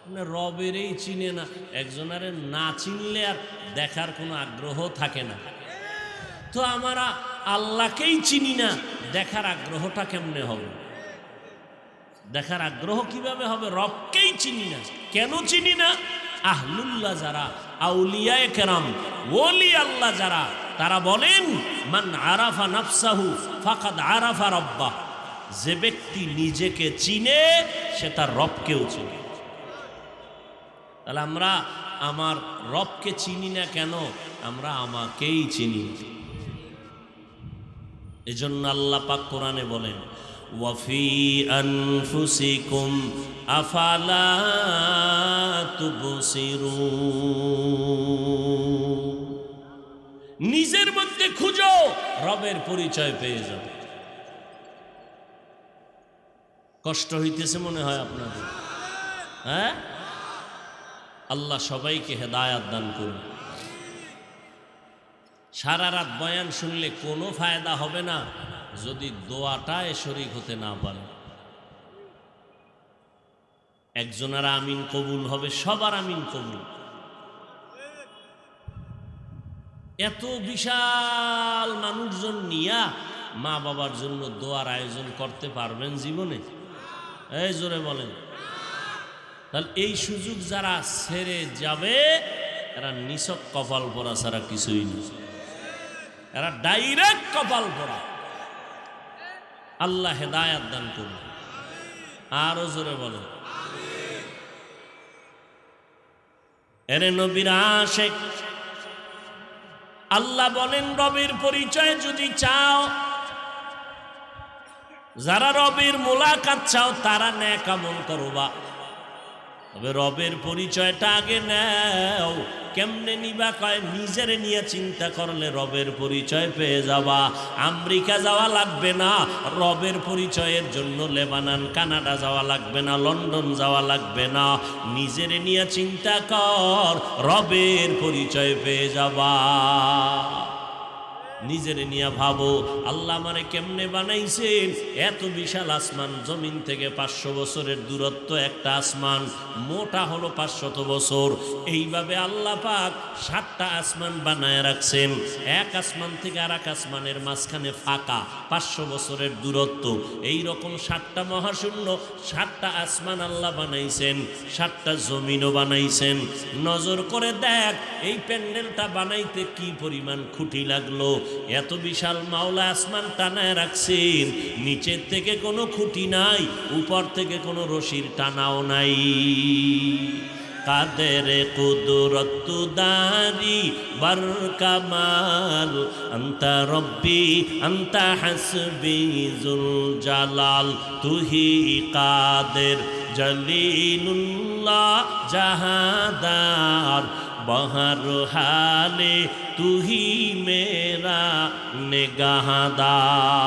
মানে রবেরই চিনে না। একজনারে না চিনলে আর দেখার কোনো আগ্রহ থাকে না। তো আমরা আল্লাহকেই চিনি না, দেখার আগ্রহটা কেমনে হবে? দেখার আগ্রহ কিভাবে হবে? রবকেই চিনি না। কেন চিনি না? আহলুল্লাহ যারা, আউলিয়ায়ে কেরাম, ওলি আল্লাহ যারা, তারা বলেন, মান আরাফা নাফসাহু ফাকাদ আরাফা রাব্বাহ। যে ব্যক্তি নিজেকে চিনে, সে তার রবকেও চিনে। তাহলে আমরা আমার রবকে চিনি না কেন? আমরা আমাকেই চিনি। এজন্য আল্লাহ পাক কোরআনে বলেন, ওয়াফি আনফুসিকুম আফালা তুবসিরুন। নিজের মধ্যে খুঁজো, রবের পরিচয় পেয়ে যাবে। কষ্ট হইতেছে মনে হয় আপনাদের? হ্যাঁ, আল্লাহ সবাইকে হেদায়াত দান করুন। সারা রাত বয়ান শুনলে কোনো ফায়দা হবে না যদি দোয়াটায় শরীক হতে না পারে। একজনের আমিন কবুল হবে, সবার আমিন কবুল। এত বিশাল মানুষজন নিয়া মা বাবার জন্য দোয়ার আয়োজন করতে পারবেন জীবনে? এই জোরে বলেন। তাহলে এই সুযোগ যারা ছেড়ে যাবে, এরা নিছক কপাল পরা ছাড়া কিছুই নেই। এরা ডাইরেক্ট কপাল পরা। আল্লাহ হেদায়াত দান করুন। আরো জোরে বলেন। এরে নবীর আশিক, আল্লাহ বলেন রবের পরিচয় যদি চাও, যারা রবের মোলাকাত চাও তারা নেক আমল করবা। তবে রবের পরিচয়টা আগে নাও। কেমনে নিবা কয়, নিজের নিয়ে চিন্তা করলে রবের পরিচয় পেয়ে যাবা। আমেরিকা যাওয়া লাগবে না রবের পরিচয়ের জন্য, লেবানন কানাডা যাওয়া লাগবে না, লন্ডন যাওয়া লাগবে না। নিজের নিয়ে চিন্তা কর, রবের পরিচয় পেয়ে যাবা। নিজের নিয়ে ভাবো, আল্লাহ আমারে কেমনে বানাইছেন। এত বিশাল আসমান, জমিন থেকে 500 বছরের দূরত্ব একটা আসমান, মোটা হলো 500 বছর। এইভাবে আল্লাহ পাক 7টা আসমান বানায় রাখছেন। এক আসমান থেকে আর এক আসমানের মাঝখানে ফাঁকা, 500 বছরের দূরত্ব। এই রকম 7টা মহাশূন্য, 7টা আসমান আল্লাহ বানাইছেন, 7টা জমিনও বানাইছেন। নজর করে দেখ এই প্যান্ডেলটা বানাইতে কি পরিমাণ খুঁটি লাগলো। এত বিশাল মাওলা আসমান টানায় রাখছেন, নিচের থেকে কোনো খুঁটি নাই, উপর থেকে কোনো রশির টানাও নাই। কাদের কুদরত দারি বার কামাল, আন্তা রব্বি আন্তা হাসবি জুল জালাল, তুহি কাদের জলিলুল্লাহ জাহাদার, বহর হালে তুহি মেরা নেগাহদার।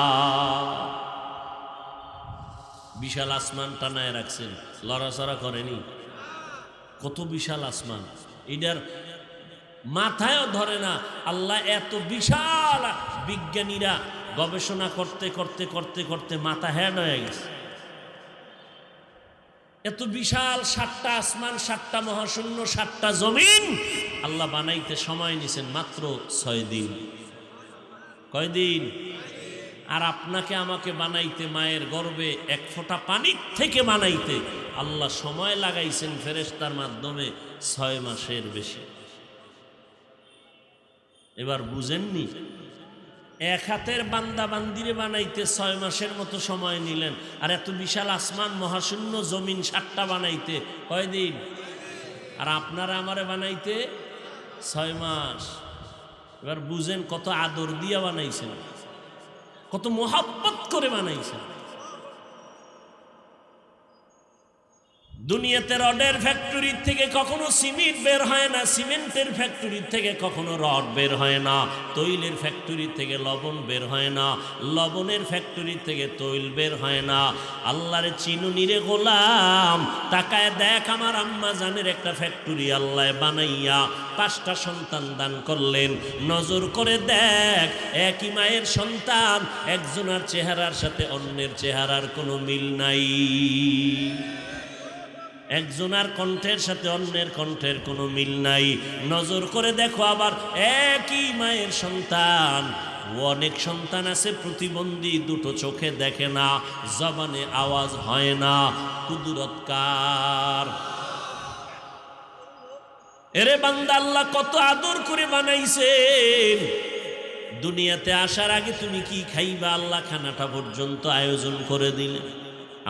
বিশাল আসমান টানায় রাখছেন, লড়াচড়া করেনি। কত বিশাল আসমান, এটার মাথায়ও ধরে না। আল্লাহ এত বিশাল, বিজ্ঞানীরা গবেষণা করতে করতে করতে করতে মাথা হ্যাড হয়ে গেছে। এত বিশাল 7টা আসমান, 7টা মহাশূন্য, 7টা জমিন আল্লাহ বানাইতে সময় নিছেন মাত্র 6 দিন। কয়দিন? আর আপনাকে আমাকে বানাইতে, মায়ের গর্ভে 1 ফোঁটা পানির থেকে বানাইতে আল্লাহ সময় লাগাইছেন ফেরেশতার মাধ্যমে 6 মাসের বেশি। এবার বুঝেননি? এক হাতের বান্দা বান্দিরে বানাইতে 6 মাসের মতো সময় নিলেন, আর এত বিশাল আসমান মহাশূন্য জমিন 7টা বানাইতে কয়দিন? আর আপনারা আমারে বানাইতে 6 মাস। এবার বুঝেন কত আদর দিয়া বানাইছেন, কত মোহাব্বত করে বানাইছেন। দুনিয়াতে রডের ফ্যাক্টরি থেকে কখনো সিমেন্ট বের হয় না, সিমেন্টের ফ্যাক্টরি থেকে কখনো রড বের হয় না, তৈলের ফ্যাক্টরি থেকে লবণ বের হয় না, লবণের ফ্যাক্টরি থেকে তৈল বের হয় না। আল্লাহর চিনুনি রে গোলাম, তাকায় দেখ আমার আম্মা জানের একটা ফ্যাক্টরি আল্লাহ বানাইয়া 5টা সন্তান দান করলেন। নজর করে দেখ, একই মায়ের সন্তান, একজনের চেহারার সাথে অন্যের চেহারার কোনো মিল নাই। একজনের কণ্ঠের সাথে অন্যের কণ্ঠের কোনো মিল নাই। নজর করে দেখো আবার একই মায়ের সন্তান, অনেক সন্তান আছে প্রতিবন্ধী, দুটো চোখে দেখে না, জবানে আওয়াজ হয় না। কুদরত কার? এরে বান্দা, আল্লাহ কত আদর করে বানাইছেন। দুনিয়াতে আসার আগে তুমি কি খাইবা আল্লাহ খানাটা পর্যন্ত আয়োজন করে দিলেন।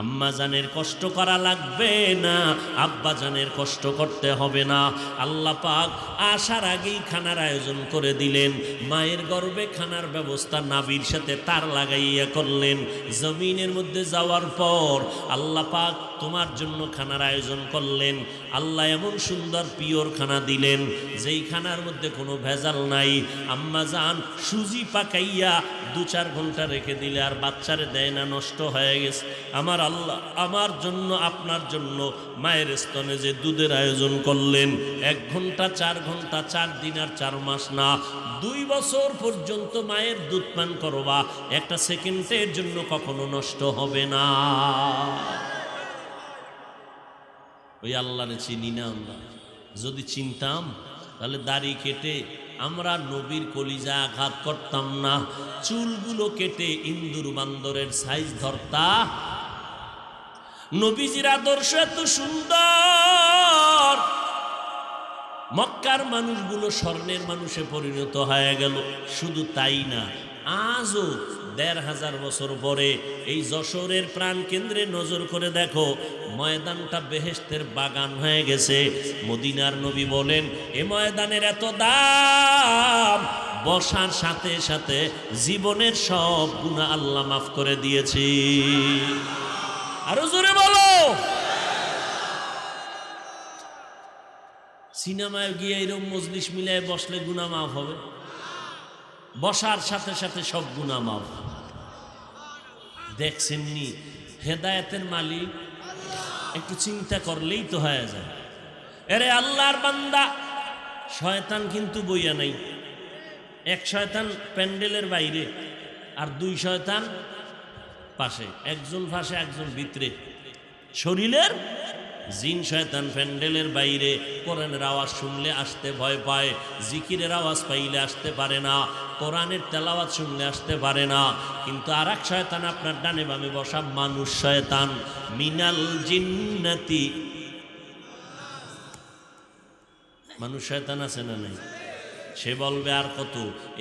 আম্মা জানের কষ্ট করা লাগবে না, আব্বা জানের কষ্ট করতে হবে না। আল্লাহ পাক আসার আগেই খানার আয়োজন করে দিলেন। মায়ের গর্ভে খানার ব্যবস্থা নাভির সাথে তার লাগাইয়া করলেন। জমিনের মধ্যে যাওয়ার পর আল্লাহ পাক তোমার জন্য খানার আয়োজন করলেন। আল্লাহ এমন সুন্দর পিওর খানা দিলেন, যেই খানার মধ্যে কোনো ভেজাল নাই। আম্মা জান সুজি পাকাইয়া 2-4 ঘন্টা রেখে দিলে আর বাচ্চারে দেয় না, নষ্ট হয়ে গেছে। আমার আল্লাহ আমার জন্য, আপনার জন্য মায়ের স্তনে যে দুধের আয়োজন করলেন, 1 ঘন্টা 4 ঘন্টা, 4 দিন আর 4 মাস না, 2 বছর পর্যন্ত মায়ের দুধ পান করবা, একটা সেকেন্ডের জন্য কখনো নষ্ট হবে না। ওই আল্লাহরে চিনি না আমরা। যদি চিনতাম তাহলে দাড়ি কেটে আমরা নবীর কলিজা আঘাত করতাম না, চুলগুলো কেটে ইন্দুর বান্দরের সাইজ ধরতা। নবীজির আদর্শ এত সুন্দর, মক্কার মানুষগুলো স্বর্ণের মানুষে পরিণত হয়ে গেল। শুধু তাই না, আজও ১,৫০০ বছর পরে এই যশোরের প্রাণ কেন্দ্রে নজর করে দেখো, ময়দানটা বেহেশতের বাগান হয়ে গেছে। মদিনার নবী বলেন, এ ময়দানের এত দাম, বসার সাথে সাথে জীবনের সব গুনাহ আল্লাহ মাফ করে দিয়েছে। আরো জোরে বলো। সিনেমায় গিয়ে এরকম মজলিস মিলায় বসলে গুনাহ মাফ হবে? বসার সাথে সাথে সব গুনাহ মাফ। দেখছেননি হেদায়েতের মালিক? একটু চিন্তা করলেই তো হয়ে যায়। এরে আল্লাহর বান্দা, শয়তান কিন্তু বইয়া নাই। এক শয়তান প্যান্ডেলের বাইরে আর 2 শয়তান পাশে, একজন পাশে একজন ভিতরে। শরীরের জিন শয়তান প্যান্ডেলের বাইরে, কোরআনের আওয়াজ শুনলে আসতে ভয় পায়, জিকিরের আওয়াজ পাইলে আসতে পারে না, কোরআনের তেলাওয়াত শুনলে আসতে পারে না। কিন্তু আর এক শয়তান আপনার ডানে বামে বসা মানুষ শয়তান, মিনাল জিন্নাতি, মানুষ শয়তান আছে না নাই? সে বলবে আর কত,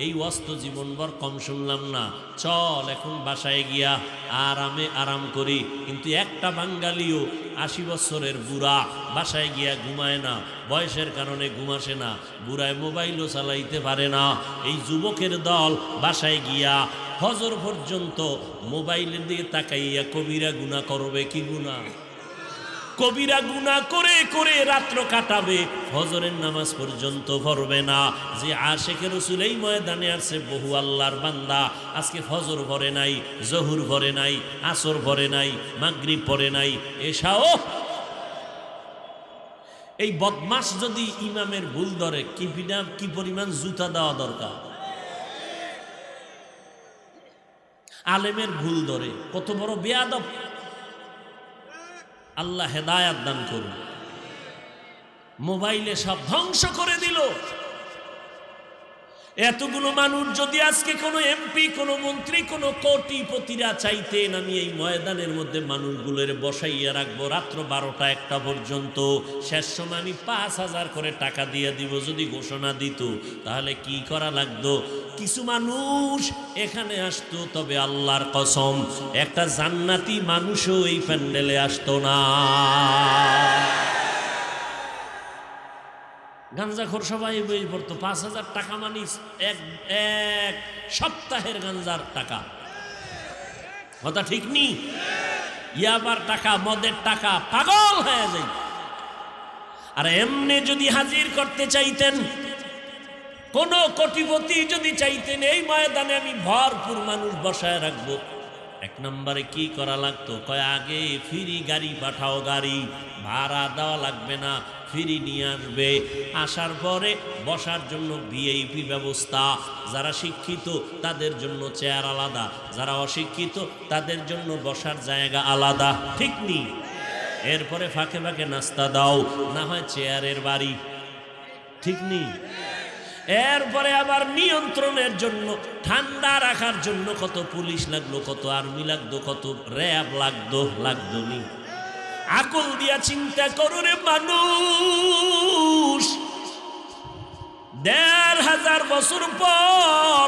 এই অস্ত জীবনভর কম শুনলাম না, চল এখন বাসায় গিয়া আরামে আরাম করি। কিন্তু একটা বাঙালিও 80 বছরের বুড়া বাসায় গিয়া ঘুমায় না, বয়সের কারণে ঘুমাসে না, বুড়ায় মোবাইলও চালাইতে পারে না। এই যুবকের দল বাসায় গিয়া ফজর পর্যন্ত মোবাইলের দিকে তাকাইয়া কবিরা গুনাহ করবে। কি গুনাহ? কবিরা গুনাহ করে করে রাত্র কাটাবে, ফজরের নামাজ পর্যন্ত পড়বে না। যে আশিকে রাসূল এই ময়দানে আছে, বহু আল্লাহর বান্দা আজকে ফজর পড়ে নাই, জোহর পড়ে নাই, আসর পড়ে নাই, মাগরিব পড়ে নাই, এশাও। এই বদমাস যদি ইমামের ভুল ধরে কি পরিমাণ জুতা দেওয়া দরকার। আলেমের ভুল ধরে কত বড় বেয়াদব। আল্লাহ হেদায়াত দান করুন। মোবাইলে সব ধ্বংস করে দিল। এতগুলো মানুষ যদি আজকে কোনো এমপি, কোনো মন্ত্রী, কোনো কোটিপতিরা চাইতেন আমি এই ময়দানের মধ্যে মানুষগুলোর বসাইয়া রাখবো রাত্র 12টা-1টা পর্যন্ত, শেষ সময় আমি 5,000 করে টাকা দিয়ে দিব, যদি ঘোষণা দিত, তাহলে কি করা লাগতো? কিছু মানুষ এখানে আসতো, তবে আল্লাহর কসম একটা জান্নাতি মানুষও এই প্যান্ডেলে আসতো না। গাঞ্জাখোর সবাই বই পড়তো, 5,000 টাকা মানিস এক সপ্তাহের গাঞ্জার টাকা। কথা ঠিক নি? ইয়াবার টাকা, মদের টাকা, পাগল হয়ে যায়। আর এমনি যদি হাজির করতে চাইতেন, কোন কোটিপতি যদি চাইতেন এই ময়দানে আমি ভরপুর মানুষ বসায় রাখবো, 1 নম্বরে কি করা লাগতো? কয় আগে ফ্রি গাড়ি পাঠাও, গাড়ি ভাড়া দেওয়া লাগবে না, ফ্রি নিয়ে আসবে। আসার পরে বসার জন্য ভিআইপি ব্যবস্থা, যারা শিক্ষিত তাদের জন্য চেয়ার আলাদা, যারা অশিক্ষিত তাদের জন্য বসার জায়গা আলাদা। ঠিক নি? এরপরে ফাঁকে ফাঁকে নাস্তা দাও, না হয় চেয়ারের বাড়ি। ঠিক নি? এরপরে আবার নিয়ন্ত্রণের জন্য, ঠান্ডা রাখার জন্য কত পুলিশ লাগলো, কত আর্মি লাগতো, কত র্যাব লাগতো নি? আকল দিয়া চিন্তা করো রে মানুষ, 1,500 বছর পর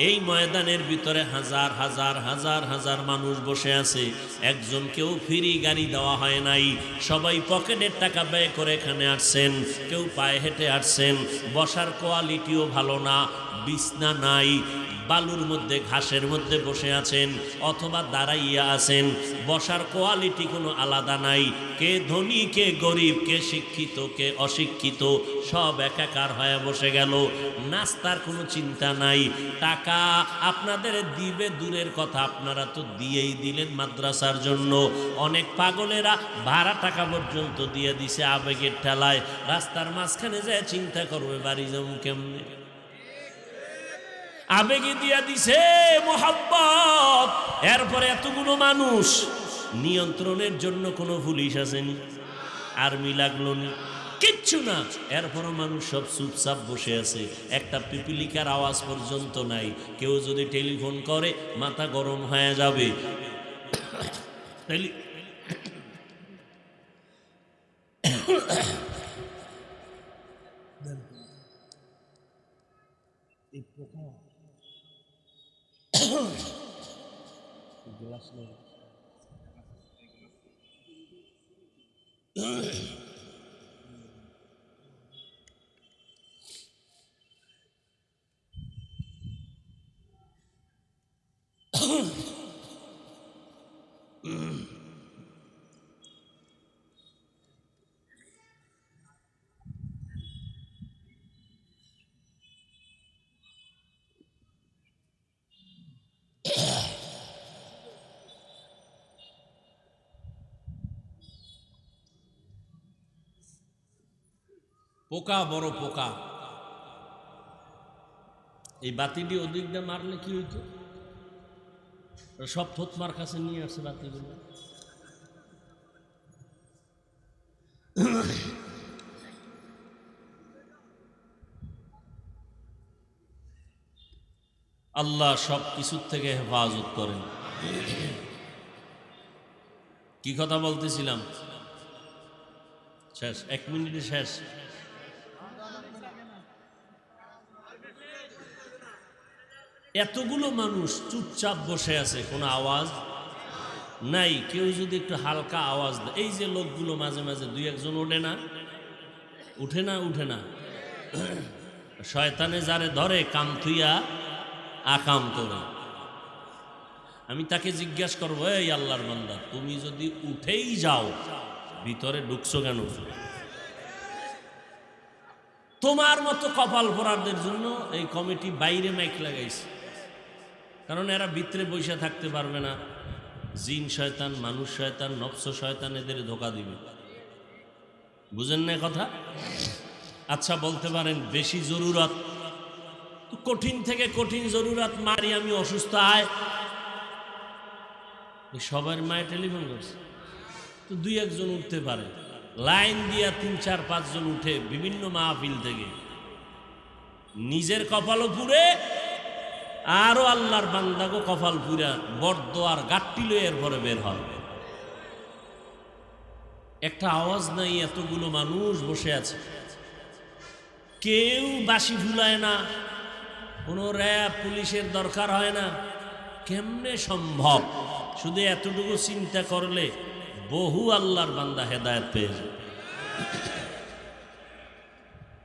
এই ময়দানের ভিতরে হাজার হাজার হাজার হাজার মানুষ বসে আছে, একজন কেউ ফ্রি গাড়ি দেওয়া হয় নাই, সবাই পকেটের টাকা ব্যয় করে এখানে আসছেন, কেউ পায়ে হেঁটে আসছেন। বসার কোয়ালিটিও ভালো না, বিছনা নাই, বালুর মধ্যে ঘাসের মধ্যে বসে আছেন অথবা দাঁড়াইয়া আছেন, বসার কোয়ালিটি কোনো আলাদা নাই। কে ধনী, কে গরিব, কে শিক্ষিত, কে অশিক্ষিত, সব একাকার হয়ে বসে গেল। নাস্তার কোনো চিন্তা নাই। টাকা আপনাদের দিবে দূরের কথা, আপনারা তো দিয়েই দিলেন মাদ্রাসার জন্য। অনেক পাগলেরা ভাড়া টাকা পর্যন্ত দিয়ে দিছে আবেগের ঠেলায়। রাস্তার মাঝখানে যায় চিন্তা করবে বাড়ি যাবো কেমনে, আবেগে দিয়া দিছে মোহাব্বত। এরপরে এতগুলো মানুষ, নিয়ন্ত্রণের জন্য কোনো পুলিশ আসেনি, আর্মি লাগলো নি, কিচ্ছু না। এরপরও মানুষ সব চুপচাপ বসে আছে, একটা পিপিলিকার আওয়াজ পর্যন্ত নাই। কেউ যদি টেলিফোন করে মাথা গরম হয়ে যাবে। পোকা, বড় পোকা। এই বাতিটি ওদিক দিয়ে মারলে কি হইতো? সব থতমার কাছে নিয়ে আসে বাতিগুলো। আল্লাহ সব কিছুর থেকে হেফাজত করেন। কি কথা বলতেছিলাম? শেষ, 1 মিনিটে শেষ। এতগুলো মানুষ চুপচাপ বসে আছে, কোনো আওয়াজ নাই। কেউ যদি একটু হালকা আওয়াজ দেয়, এই যে লোকগুলো মাঝে মাঝে 2-1 ওঠে না, উঠে না, উঠে না। শয়তানে যারে ধরে কাম থুইয়া আকাম করে। আমি তাকে জিজ্ঞাসা করবো, এই আল্লাহর বান্দা, তুমি যদি উঠেই যাও, ভিতরে ঢুকছো কেন? তোমার মতো কপাল পোড়ারদের জন্য এই কমিটি বাইরে মাইক লাগাইছে, কারণ এরা ভিতরে বসে থাকতে পারবে না। জিন শয়তান, মানুষ শয়তান, নফস শয়তান এদের ধোকা দিবে। বুঝেন না কথা? আচ্ছা, বলতে পারেন বেশি জরুরত, তো কঠিন থেকে কঠিন জরুরত মারি, আমি অসুস্থ, আয়। সবার মায়ে টেলিফোন করছে, তো 2-1 উঠতে পারে। লাইন দিয়া 3-4-5 জন উঠে বিভিন্ন মাহফিল থেকে, নিজের কপালও পুড়ে, আরো আল্লাহর বান্দাগো কপাল পুরা বরদোয়ার গাট্টি লয়ে এরপরে বের হয়। একটা আওয়াজ নাই, এতগুলো মানুষ বসে আছে, কেউ বাঁশি ফুলায় না, কোনো র্যাব পুলিশের দরকার হয় না। কেমনে সম্ভব? শুধু এতটুকু চিন্তা করলে বহু আল্লাহর বান্দা হেদায়েত পেয়ে যায়।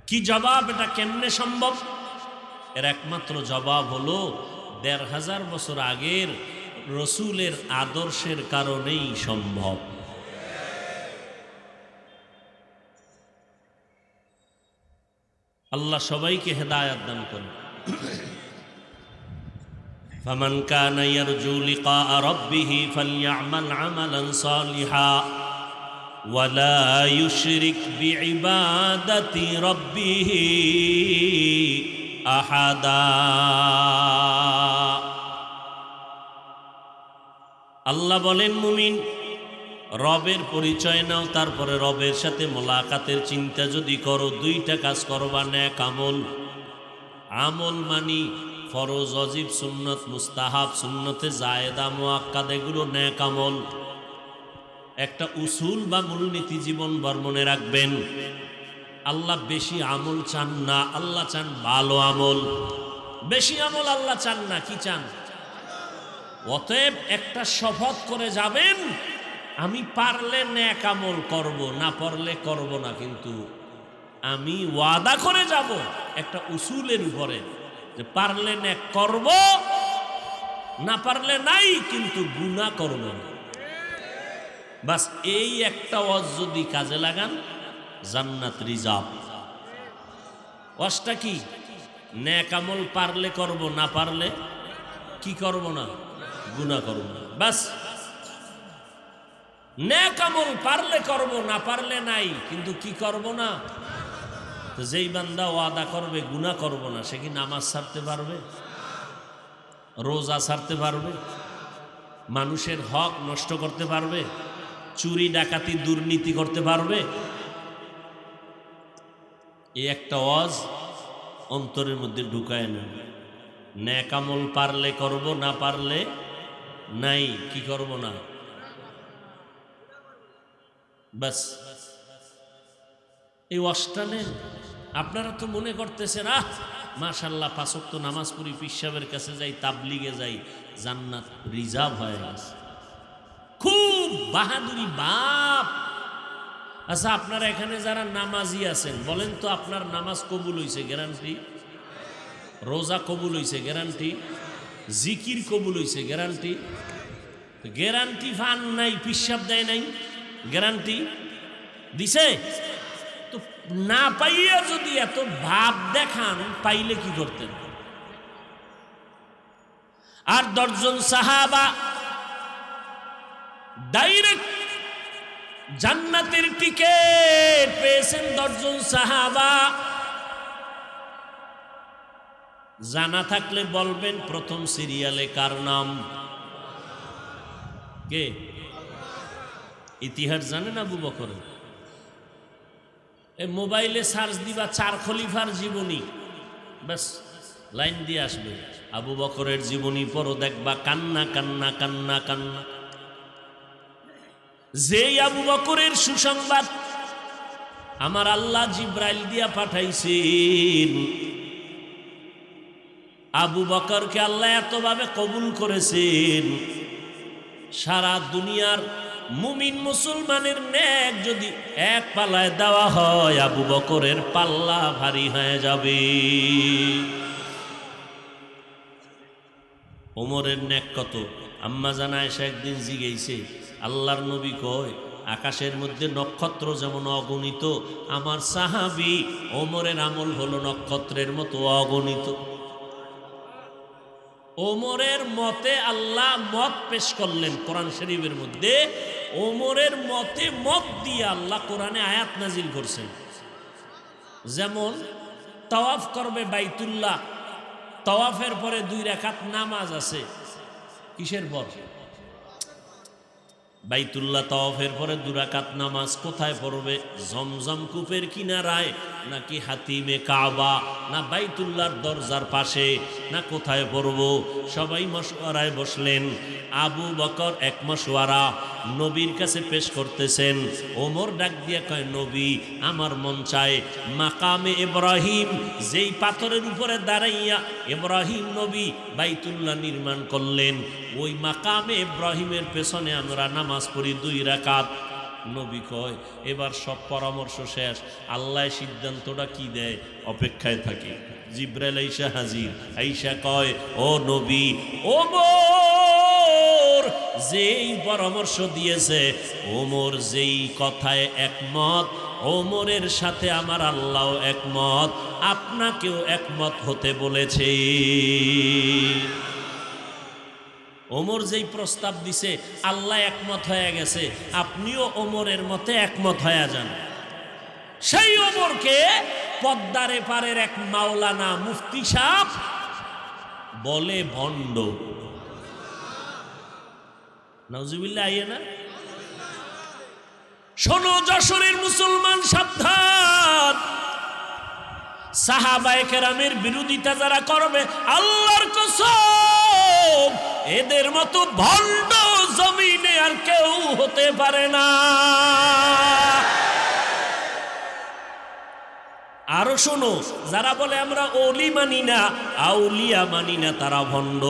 কি জবাব? এটা কেমনে সম্ভব? এর একমাত্র জবাব হলো 1500 বছর আগের রসুলের আদর্শের কারণেই সম্ভব। আল্লাহ সবাইকে হেদায়েত দান করুন। ফামান কানা ইয়ারজু লিকা রাব্বিহি ফালইআমাল আমালান সালিহা ওয়ালা ইউশরিক বিইবাদাতি রাব্বিহি আহাদা। আল্লাহ বলেন, মুমিন, রবের পরিচয় নাও, তারপরে রবের সাথে মোলাকাতের চিন্তা যদি করো, 2টা কাজ করবা, নেক আমল। আমল মানি ফরজ, ওয়াজিব, সুন্নত, মুস্তাহাব, সুন্নতে জায়েদা, মুআক্কাদ, এগুলো নেক আমল। একটা উসুল বা মূলনীতি জীবন বর্মনে রাখবেন। আল্লাহ বেশি আমল চান না, আল্লাহ চান ভালো আমল। বেশি আমল আল্লাহ চান না, কি চান? অতএব একটা শপথ করে যাবেন, আমি পারলে নেক আমল করব, না পারলে করব না, কিন্তু আমি ওয়াদা করে যাব একটা উসুলের উপরে, যে পারলে নেক করব, না পারলে নাই, কিন্তু গুনাহ করব না। বাস এই একটা ওয়াজ যদি কাজে লাগান, জান্নাত রিজার্ভ। ওয়াজটা কি? নেক আমল পারলে করব, না পারলে কি করব না? গুনাহ করব না। বাস নেক আমল পারলে করব, না পারলে নাই, কিন্তু কি করব না? তো যেই বান্দা ওয়াদা করবে গুনাহ করব না, সে কি নামাজ ছাড়তে পারবে? রোজা ছাড়তে পারবে? মানুষের হক নষ্ট করতে পারবে? চুরি ডাকাতি দুর্নীতি করতে পারবে? এই একটা ওয়াজ অন্তরের মধ্যে ঢুকায় না। নেক আমল পারলে করব, না পারলে নাই, কি করব না। বাস এই ওয়াজটা নেন। আপনারা তো মনে করতেছেন, মাশাআল্লাহ 5 ওয়াক্ত নামাজ পড়ি, পীর সাহেবের কাছে যাই, তাবলিগে যাই, জান্নাত রিজার্ভ হয়ে গেছে। খুব বাহাদুরি বাপ। আচ্ছা, আপনারা এখানে যারা নামাজি আছেন বলেন তো, আপনার নামাজ কবুল হইছে গ্যারান্টি? রোজা কবুল হইছে গ্যারান্টি? জিকির কবুল হইছে গ্যারান্টি? গ্যারান্টি ফান নাই, পিসাব দেয় নাই, গ্যারান্টি দিছে তো। না পাইয়া যদি এত ভাব দেখান, পাইলে কি করতেন? আর 10 জন সাহাবা ডাইরেক্ট জান্নাতের টিকেট পেয়েছেন। 10 জন সাহাবা। জানা থাকলে বলবেন প্রথম সিরিয়ালে কার নাম? কে? ইতিহাস জানেন আবু বকর? এই মোবাইলে সার্চ দিবা 4 খলিফার জীবনী, ব্যাস লাইন দিয়ে আসবে। আবু বকরের জীবনী পড়ো, দেখবা কান্না কান্না কান্না কান্না। যেই আবু বকরের সুসংবাদ আমার আল্লাহ জিব্রাইল দিয়া পাঠাইছেন, আবু বকরকে আল্লাহ এতভাবে কবুল করেছেন, সারা দুনিয়ার মুমিন মুসলমানের নেক যদি এক পাল্লায় দেওয়া হয়, আবু বকরের পাল্লা ভারী হয়ে যাবে। ওমরের নেক কত? আম্মা জান আয়েশা একদিন জিজ্ঞেসে, আল্লাহর নবী কয় আকাশের মধ্যে নক্ষত্র যেমন অগণিত, আমার সাহাবী ওমরের আমল হলো নক্ষত্রের মতো অগণিত। ওমরের মতে আল্লাহ মত পেশ করলেন কোরআন শরীফের মধ্যে। ওমরের মতে মত দিয়ে আল্লাহ কোরআনে আয়াত নাজিল করছেন। যেমন তাওয়াফ করবে বাইতুল্লাহ, তাওয়াফের পরে 2 রাকাত নামাজ আছে। কিসের পর? বাইতুল্লাহ তাওয়াফের পরে 2 রাকাত নামাজ কোথায় পড়বে? জমজম কূপের কিনারায়, নাকি হাতিমে কাবা, না বাইতুল্লাহর দরজার পাশে, না কোথায় পড়ব? সবাই মশওয়ারায় বসলেন। আবু বকর এক মশওয়ারা নবীর কাছে পেশ করতেছেন। ওমর ডাক দিয়ে কয়, নবী আমার মন চায় মাকামে ইব্রাহিম, যেই পাথরের উপরে দাঁড়াইয়া ইব্রাহিম নবী বাইতুল্লাহ নির্মাণ করলেন, ওই মাকামে ইব্রাহিমের পেছনে আমরা নামাজ পড়ি 2 রাকাত। নবী কয়, এবার সব পরামর্শ শেষ, আল্লাহ সিদ্ধান্তটা কি দেয় অপেক্ষায় থাকি। জিব্রাইল আইসা হাজির, আইসা কয়, ও নবী, ওমর যেই পরামর্শ দিয়েছে, ওমর যেই কথায় একমত, ওমরের সাথে আমার আল্লাহ একমত, আপনাকেও একমত হতে বলেছে। ওমর যেই প্রস্তাব দিছে আল্লাহ একমত হয়ে গেছে, আপনিও ওমরের মতে একমত হয়ে যান। সেই ওমরকে পদ্মার এপারের এক মাওলানা মুফতি সাহেব বলে ভণ্ড। নাউজুবিল্লাহ, আইয়ে না? শোনো যশোরের মুসলমান, সাবধান। সাহাবায়ে কেরামের বিরোধিতা যারা করবে, আল্লাহর কসম এদের মতো ভণ্ড জমিনে আর কেউ হতে পারে না। আরো শোনো, যারা বলে আমরা ওলি মানি না, আউলিয়া মানি না, তারা ভণ্ড।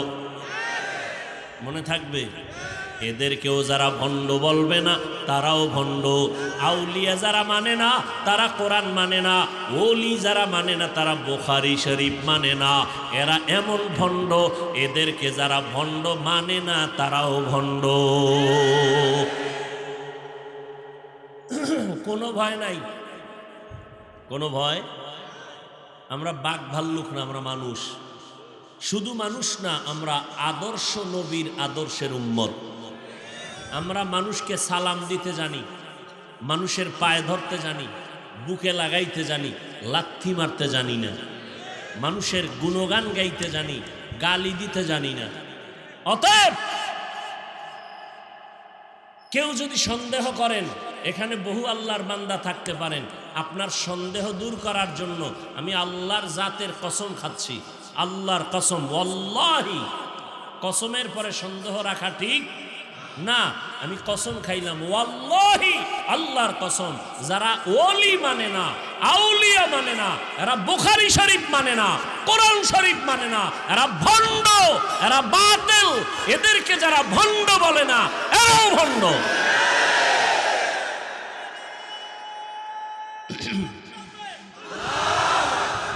মনে থাকবে, এদেরকেও যারা ভণ্ড বলবে না, তারাও ভণ্ড। আউলিয়া যারা মানে না, তারা কোরআন মানে না। ওলি যারা মানে না, তারা বুখারী শরীফ মানে না। এরা এমন ভণ্ড, এদেরকে যারা ভণ্ড মানে না, তারাও ভণ্ড। কোনো ভয় নাই, কোনো ভয়। আমরা বাঘ ভাল্লুক না, আমরা মানুষ। শুধু মানুষ না, আমরা আদর্শ নবীর আদর্শের উম্মত। আমরা মানুষকে সালাম দিতে জানি, মানুষের পায়ে ধরতে জানি, বুকে লাগাইতে জানি, লাথি মারতে জানি না। মানুষের গুণগান গাইতে জানি, গালি দিতে জানি না। অতএব কেউ যদি সন্দেহ করেন, এখানে বহু আল্লাহর বান্দা থাকতে পারেন, আপনার সন্দেহ দূর করার জন্য আমি আল্লাহর জাতের কসম খাচ্ছি, আল্লাহর কসম, ওয়াল্লাহি, কসমের পরে সন্দেহ রাখা ঠিক না। আমি কসম খাইলাম, ওয়াল্লাহি, আল্লাহর কসম, যারা ওলি মানে না, আউলিয়া মানে না, এরা বুখারী শরীফ মানে না, কোরআন শরীফ মানে না, এরা ভণ্ড, এরা বাতিল। এদেরকে যারা ভণ্ড বলে না, এরাও ভণ্ড।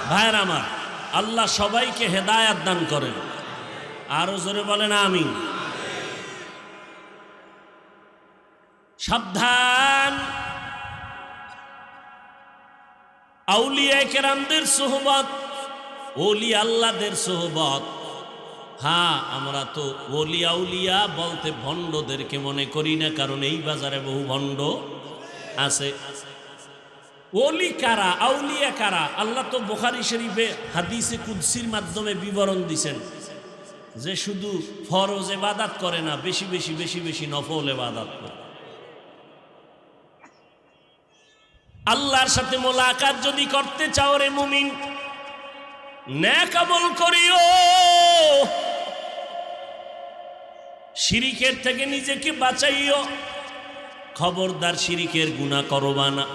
ভাইয়ের আমার, আল্লাহ সবাইকে হেদায়াত দান করেন। আরো জোরে বলেন আমিন। সাবধান, আউলিয়া কেরামদের সোহবত, ওলি আল্লাহদের সোহবত। হ্যাঁ, আমরা তো ওলি আউলিয়া বলতে ভণ্ডদেরকে মনে করি না, কারণ এই বাজারে বহু ভণ্ড আছে। ওলি কারা, আউলিয়া কারা? আল্লাহ তো বুখারী শরীফে হাদিসে কুদসির মাধ্যমে বিবরণ দিছেন যে শুধু ফরজ ইবাদত করে না, বেশি বেশি বেশি বেশি নফল ইবাদত করে। আল্লাহর সাথে মোলাকাত যদি করতে চাও রে মুমিন, নেক আমল করিও, শিরিকের থেকে নিজেকে বাঁচাইও। খবরদার শিরিকের গুনাহ করবা না।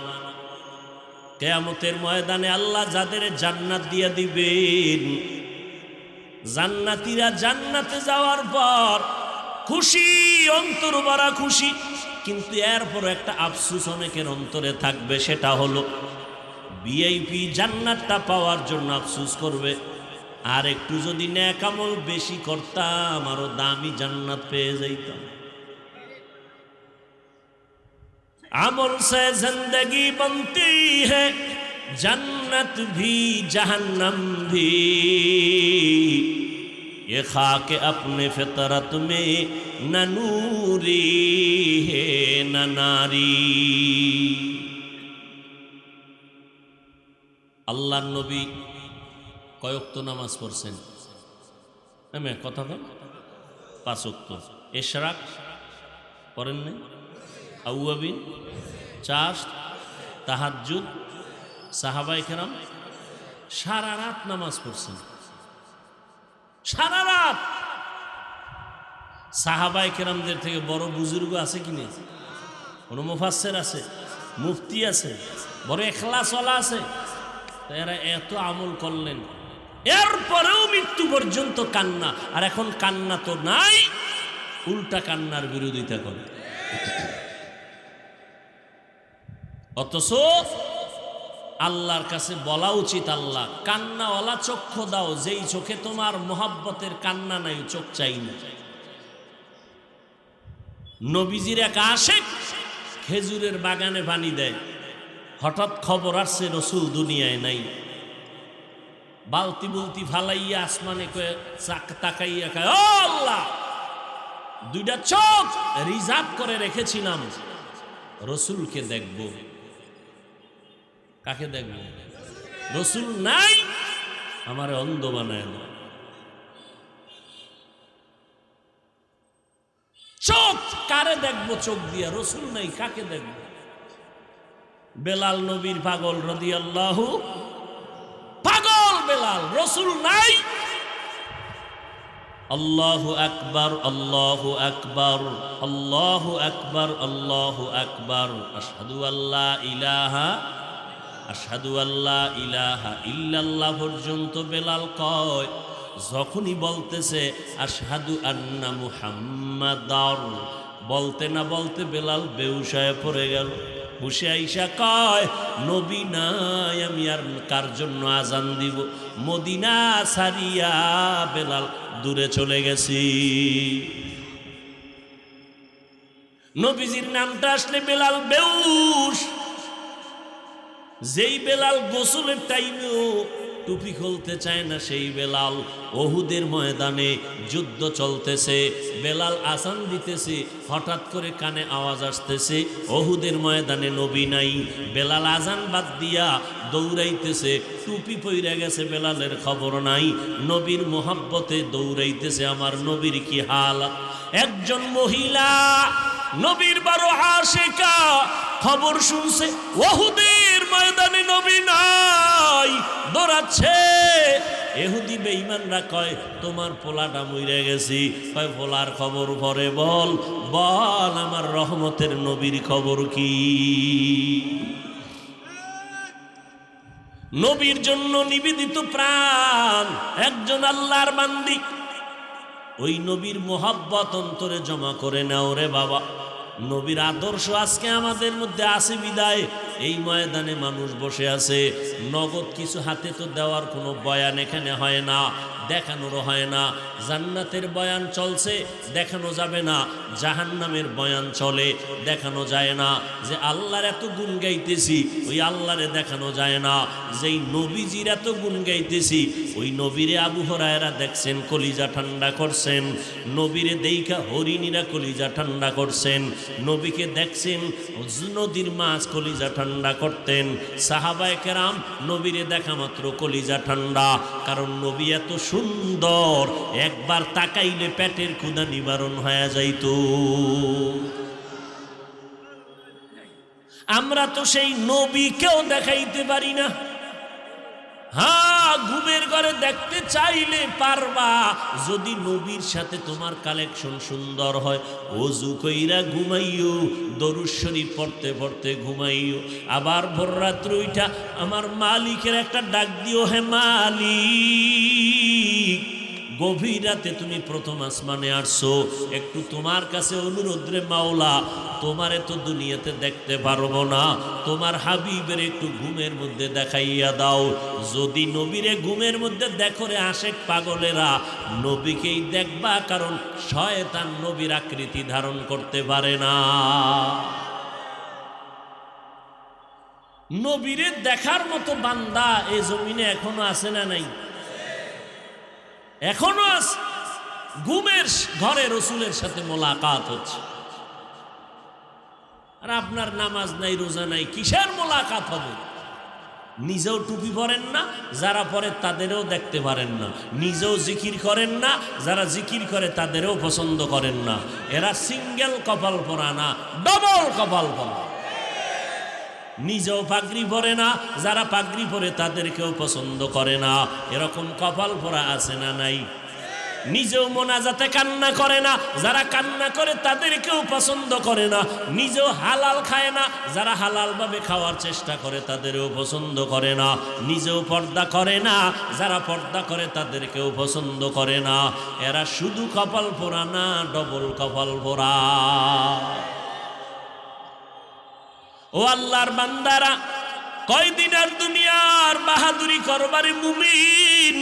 কিয়ামতের ময়দানে আল্লাহ যাদের জান্নাত দিয়া দিবেন, জান্নাতীরা জান্নাতে যাওয়ার পর খুশি, অন্তর ভরা খুশি, কিন্তু এরপর একটা আফসোস অনেকের অন্তরে থাকবে, সেটা হলো ভিআইপি জান্নাতটা পাওয়ার জন্য আফসোস করবে, আর একটু যদি নেক আমল বেশি করতাম আরো দামি জান্নাত পেয়ে যাইতাম। अमल से जिंदगी बनती है, जन्नत भी जहन्नम भी, ये खाके अपने फितरत में न नूरी है न नारी। আল্লাহ নবী কয় ওয়াক্ত নামাজ পড়ছেন? কথা বল, 5 ওয়াক্ত। ইশরাক পড়েন নাই? আউয়াবিন, চাষ, তাহাজ্জুদ, সাহাবায়ে কেরাম সারা রাত নামাজ পড়ছেন, সারা রাত। সাহাবায়ে কেরামদের থেকে বড় বুজুর্গ আছে কি নেই? কোন মুফাসসির আছে, মুফতি আছে, বড় ইখলাসওয়ালা আছে? এরা এত আমল করলেন, এরপরেও মৃত্যু পর্যন্ত কান্না। আর এখন কান্না তো নাই, উল্টা কান্নার বিরোধিতা করে। অথচ আল্লাহর কাছে বলা উচিত, আল্লাহ কান্নাওয়ালা চক্ষু দাও, যেই চোখে তোমার মোহাব্বতের কান্না নাই, চোখ চাই না। নবীজির এক আশিক খেজুরের বাগানে পানি দেয়, হঠাৎ খবর আসছে রসুল দুনিয়ায় নাই। বালতি বুলতি ফালাইয়া আসমানে তাকাইয়া কয়, ও আল্লাহ, 2টা চোখ রিজার্ভ করে রেখেছিলাম, রসুলকে দেখব। কাকে দেখব? রসুল নাই, আমারে অন্ধ বানায় না। চোখ কারে দেখবো? চোখ দিয়া। রসুল নাই, কাকে দেখব? বেলাল নবীর পাগল রাদিয়াল্লাহু, পাগল বেলাল, রসুল নাই। আল্লাহু আকবার, আল্লাহু আকবার, আল্লাহু আকবার, আল্লাহু আকবার, আশহাদু আল্লা ইলাহা, আশহাদু আল্লা ইলাহা ইল্লাল্লাহ পর্যন্ত বেলাল কয়। যখনই বলতেছে আশহাদু আন্না মুহাম্মাদার, বলতে না বলতে বেলাল বেহুশ হয়ে পড়ে গেল। হুশে আইসা কয়, নবী নাই, আমি আর কার জন্য আজান দিব? মদিনা ছাড়িয়া বেলাল দূরে চলে গেছি। নবীজির নামটা আসলে বেলাল বেহুশ। যেই বেলাল গোসলের টাইমেও টুপি খুলতে চায় না, সেই বেলাল ওহুদের ময়দানে যুদ্ধ চলতেছে, বেলাল আজান দিতেছে, হঠাৎ করে কানে আওয়াজ আসতেছে ওহুদের ময়দানে নবী নাই। বেলাল আজান বাদ দিয়া দৌড়াইতেছে, টুপি পইরা গেছে, বেলালের খবর নাই। নবীর মোহাব্বতে দৌড়াইতেছে, আমার নবীর কি হালাত। একজন মহিলা নবীর বড় আশিকা, খবর শুনছে ওহুদের ময়দানে নবী নাই, দৌড়াচ্ছে। ইহুদি বেঈমানরা কয়, তোমার পোলাটা মইরা গেছি। কয়, পোলার খবর পরে বল, বল আমার রহমতের নবীর খবর কি? নবীর জন্য নিবেদিত প্রাণ একজন আল্লাহর বান্দি। ওই নবীর মোহাব্বত অন্তরে জমা করে নাও রে বাবা। নবীর আদর্শ আজকে আমাদের মধ্যে আছে বিদায় এই ময়দানে মানুষ বসে আছে। নগদ কিছু হাতে তো দেওয়ার কোনো বয়ান এখানে হয় না, দেখানোরও হয় না। জান্নাতের বয়ান চলছে, দেখানো যাবে না। জাহান্নামের বয়ান চলে, দেখানো যায় না। যে আল্লাহর এত গুণ গাইতেছি ওই আল্লাহরে দেখানো যায় না। যেই নবীজির এত গুণ গাইতেছি ওই নবীরে আবু হুরায়রা দেখছেন, কলিজা ঠান্ডা করছেন। নবীরে দেইখা হরিণীরা কলিজা ঠান্ডা করছেন। নবীকে দেখছেন নদীর মাছ কলিজা ঠান্ডা করতেন। সাহাবায়ে কেরাম নবীরে দেখা মাত্র কলিজা ঠান্ডা, কারণ নবী এত সুন্দর, একবার তাকাইলে পেটের ক্ষুধা নিবারণ হয়ে যাইত। আমরা তো সেই নবীকেও দেখাইতে পারি না। হ্যাঁ, ঘুমের ঘরে দেখতে চাইলে পারবা, যদি নবীর সাথে তোমার কালেকশন সুন্দর হয়। ওযু কইরা ঘুমাইও, দরুদ শরীফ পড়তে পড়তে ঘুমাইও। আবার ভোর রাত্রে উঠা আমার মালিকের একটা ডাক দিও, হে মালিক, গভীর রাতে তুমি প্রথম আসমানে আসছো, একটু তোমার কাছে অনুরোধ রে মাওলা, তোমারে তো দুনিয়াতে দেখতে পারবো না, তোমার হাবিবের একটু ঘুমের মধ্যে দেখাইয়া দাও। যদি নবীরে ঘুমের মধ্যে দেখো রে আশেক পাগলেরা, নবীকেই দেখবা, কারণ শয়তান নবীর আকৃতি ধারণ করতে পারে না। নবীরে দেখার মতো বান্দা এই জমিনে এখনো আছে না নাই? এখনো আছে। ঘুমের ঘরে রসুলের সাথে মোলাকাত হচ্ছে, আর আপনার নামাজ নাই, রোজা নাই, কিসের মোলাকাত হবে? নিজেও টুপি পরেন না, যারা পরে তাদেরও দেখতে পারেন না। নিজেও জিকির করেন না, যারা জিকির করে তাদেরও পছন্দ করেন না। এরা সিঙ্গেল কপাল পরা না, ডবল কপাল পরা। নিজেও পাগড়ি পরে না, যারা পাগড়ি পরে তাদেরকেও পছন্দ করে না। এরকম কপাল পরা আছে না নাই? নিজেও মোনাজাতে কান্না করে না, যারা কান্না করে তাদেরকেও পছন্দ করে না। নিজেও হালাল খায় না, যারা হালাল ভাবে খাওয়ার চেষ্টা করে তাদেরও পছন্দ করে না। নিজেও পর্দা করে না, যারা পর্দা করে তাদেরকেও পছন্দ করে না। এরা শুধু কপাল পোড়া না, ডবল কপাল পোড়া। ও আল্লাহর বান্দারা, কয়দিন আর দুনিয়ার বাহাদুরি করবারে মুমিন।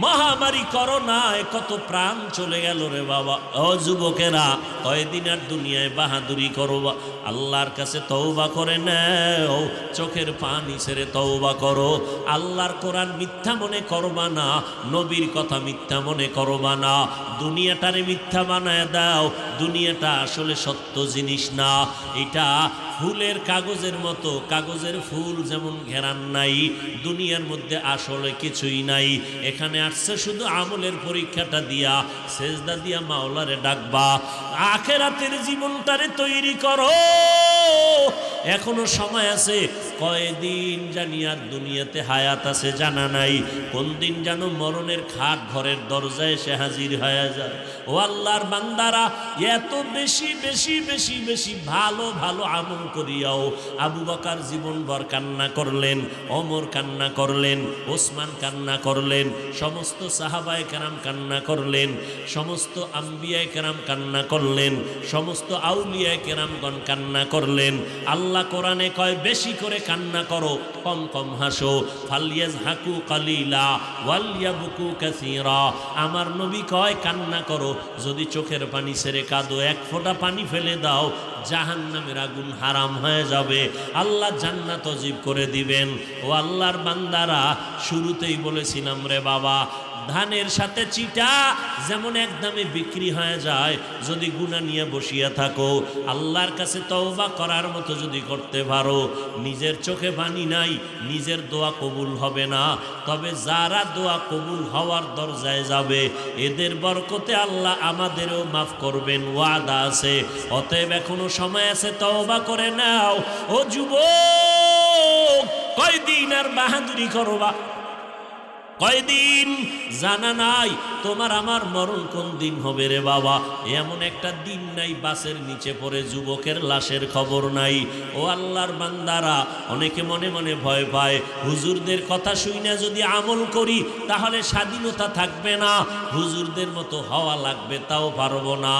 মহামারী করোনায় কত প্রাণ চলে গেল রে বাবা। ও যুবকেরা, কয়দিন আর দুনিয়ায় বাহাদুরি করবা? আল্লাহর কাছে তওবা করে নাও, চোখের পানি ছেড়ে তওবা করো। আল্লাহর কোরআন মিথ্যা মনে করবা না, নবীর কথা মিথ্যা মনে করবা না। দুনিয়াটারে মিথ্যা বানায় দাও। দুনিয়াটা আসলে সত্য জিনিস না, এটা ফুলের কাগজের মতো। কাগজের ফুল যেমন ঘেরান নাই, দুনিয়ার মধ্যে আসলে কিছুই নাই। এখানে আসছে শুধু আমলের পরীক্ষাটা দিয়া, সেজদা দিয়া মাওলারে ডাকবা। আখিরাতের জীবনটারে তৈরি করো, এখনো সময় আছে। কয়দিন জানি আর দুনিয়াতে হায়াত আছে জানা নাই। কোন দিন যেন মরণের খাট ঘরের দরজায় এসে হাজির হয়ে যায়। ও আল্লাহর বান্দারা, এত বেশি বেশি বেশি বেশি ভালো ভালো আমল করিয়াও আবু বকর জীবনভর কান্না করলেন, ওমর কান্না করলেন, ওসমান কান্না করলেন, সমস্ত সাহাবায়ে কেরাম কান্না করলেন, সমস্ত আম্বিয়ায়ে কেরাম কান্না করলেন, সমস্ত আউলিয়ায়ে কেরামগণ কান্না করলেন। আল্লাহ কোরআনে কয়, বেশি করে কান্না করো, কম কম হাসো। ফালিয়াজহাকু কালিলা ওয়ালিয়াবকু কাসীরা। আমার নবী কয়, কান্না করো, যদি চোখের পানি ছেড়ে কাঁদো, এক ফোঁটা পানি ফেলে দাও, জাহান্নামের আগুন হারাম হয়ে যাবে, আল্লাহ জান্নাত ওয়াজিব করে দিবেন। ও আল্লাহর বান্দারা, শুরুতেই বলেছিলাম রে বাবা, ধানের সাথে চিটা যেমন একদমে বিক্রি হয়ে যায়। যদি গুনাহ নিয়ে বসিয়া থাকো, আল্লাহর কাছে তওবা করার মতো যদি করতে পারো, নিজের চোখে পানি নাই, নিজের দোয়া কবুল হবে না। তবে যারা দোয়া কবুল হওয়ার দরজায় যাবে, এদের বরকতে আল্লাহ আমাদেরও মাফ করবেন, ওয়াদা আছে। অতএব এখনো সময় আছে, তওবা করে নাও। ও যুবক, কয়দিন আর বাহাদুরি করবা? কয়দিন জানা নাই, তোমার আমার মরণ কোন দিন হবে রে বাবা। এমন একটা দিন নাই বাসের নিচে পড়ে যুবকের লাশের খবর নাই। ও আল্লাহর বান্দারা, অনেকে মনে মনে ভয় পায়, হুজুরদের কথা শুনে যদি আমল করি তাহলে স্বাধীনতা থাকবে না, হুজুরদের মতো হওয়া লাগবে, তাও পারবো না।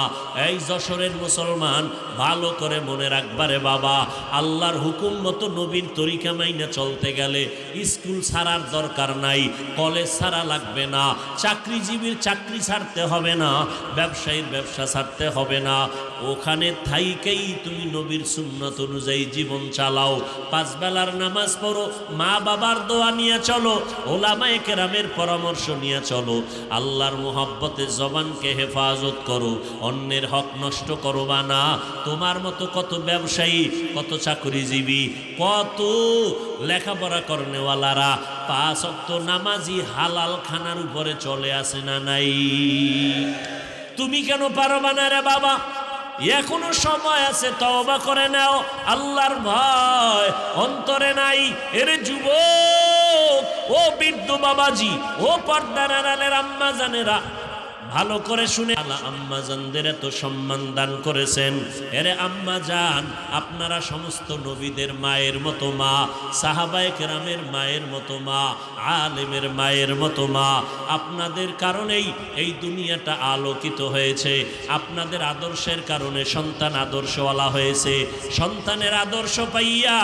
এই যশোরের মুসলমান, ভালো করে মনে রাখবারে বাবা, আল্লাহর হুকুম মতো নবীর তরিকা মাইনা চলতে গেলে স্কুল ছাড়ার দরকার নাই, কলেজ ছাড়া লাগবে না, চাকরিজীবীর চাকরি ছাড়তে হবে না, ব্যবসায়ীর ব্যবসা ছাড়তে হবে না। ওখানে থাইকেই তুমি নবীর সুন্নাত অনুযায়ী জীবন চালাও, পাঁচ বেলার নামাজ পড়ো, মা বাবার দোয়া নিয়ে চলো, ওলামায়ে কেরামের পরামর্শ নিয়ে চলো, আল্লাহর মুহাব্বতে জবানকে হেফাজত করো, অন্যের হক নষ্ট করবা না। তোমার মতো কত ব্যবসায়ী, কত চাকরিজীবী, কত লেখাপড়া করনেওয়ালারা পাঁচ ওয়াক্ত নামাজি হালাল খানার উপরে চলে আসে না নাই? তুমি কেন পারবা না রে বাবা? এখনো সময় আছে, তওবা করে নাও, আল্লাহর ভয় অন্তরে নাই। এর যুবক, ও বৃদ্ধ বাবাজি, ও পর্দার আড়ালের আম্মা জানেরা, ভালো করে শুনে, আম্মা জানদের এত সম্মান দান করেছেন। এরে আম্মা জান, আপনারা সমস্ত নবীদের মায়ের মতো মা, সাহাবায়ে কেরামের মায়ের মতো মা, আলেমের মায়ের মতো মা। আপনাদের কারণেই এই দুনিয়াটা আলোকিত হয়েছে, আপনাদের আদর্শের কারণে সন্তান আদর্শওয়ালা হয়েছে। সন্তানের আদর্শ পাইয়া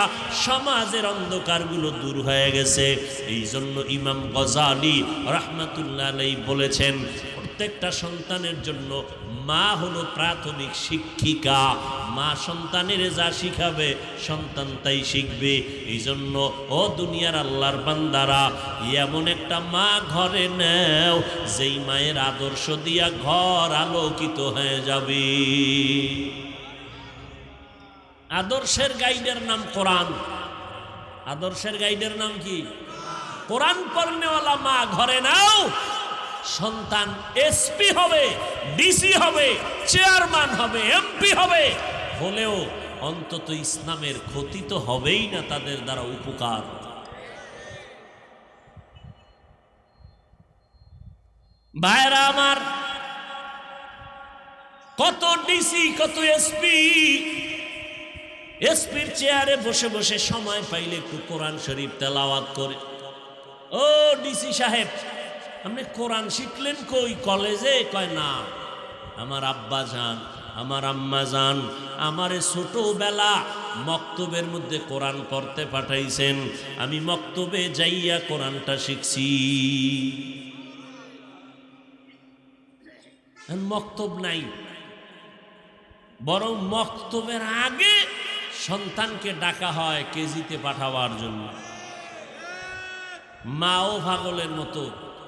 সমাজের অন্ধকারগুলো দূর হয়ে গেছে। এই জন্য ইমাম গজালি রাহমাতুল্লাহ আলাইহি বলেছেন, প্রত্যেকটা সন্তানের জন্য মা হলো প্রাথমিক শিক্ষিকা। মা সন্তানের যা শিখাবে সন্তান তাই শিখবে। এই জন্য ও দুনিয়ার আল্লাহর বান্দারা, এমন একটা মা ঘরে নেও যেই মায়ের আদর্শ দিয়া ঘর আলোকিত হয়ে যাবে। আদর্শের গাইডের নাম কোরআন। আদর্শের গাইডের নাম কি? কোরআন পড়নেওয়ালা মা ঘরে নাও, সন্তান এসপি হবে, ডিসি হবে, চেয়ারম্যান হবে, এমপি হবে, হলেও অন্তত ইসলামের ক্ষতি তো হবেই না, তাদের দ্বারা উপকার। ভাইরা আমার, কত ডিসি, কত এসপি, এসপির চেয়ারে বসে বসে সময় পাইলে একটু কোরআন শরীফ তেলাওয়াত করে। ও ডিসি সাহেব, আপনি কোরআন শিখলেন কই? কলেজে? কয় না, আমার আব্বা যান, আমার আম্মা যান আমারে ছোটবেলা মক্তবের মধ্যে কোরআন পড়তে পাঠাইছেন, আমি মক্তবে যাইয়া কোরআনটা শিখছি। মক্তব নাই, বরং মক্তবের আগে সন্তানকে ডাকা হয় কেজিতে পাঠাবার জন্য। মাও পাগলের মতো,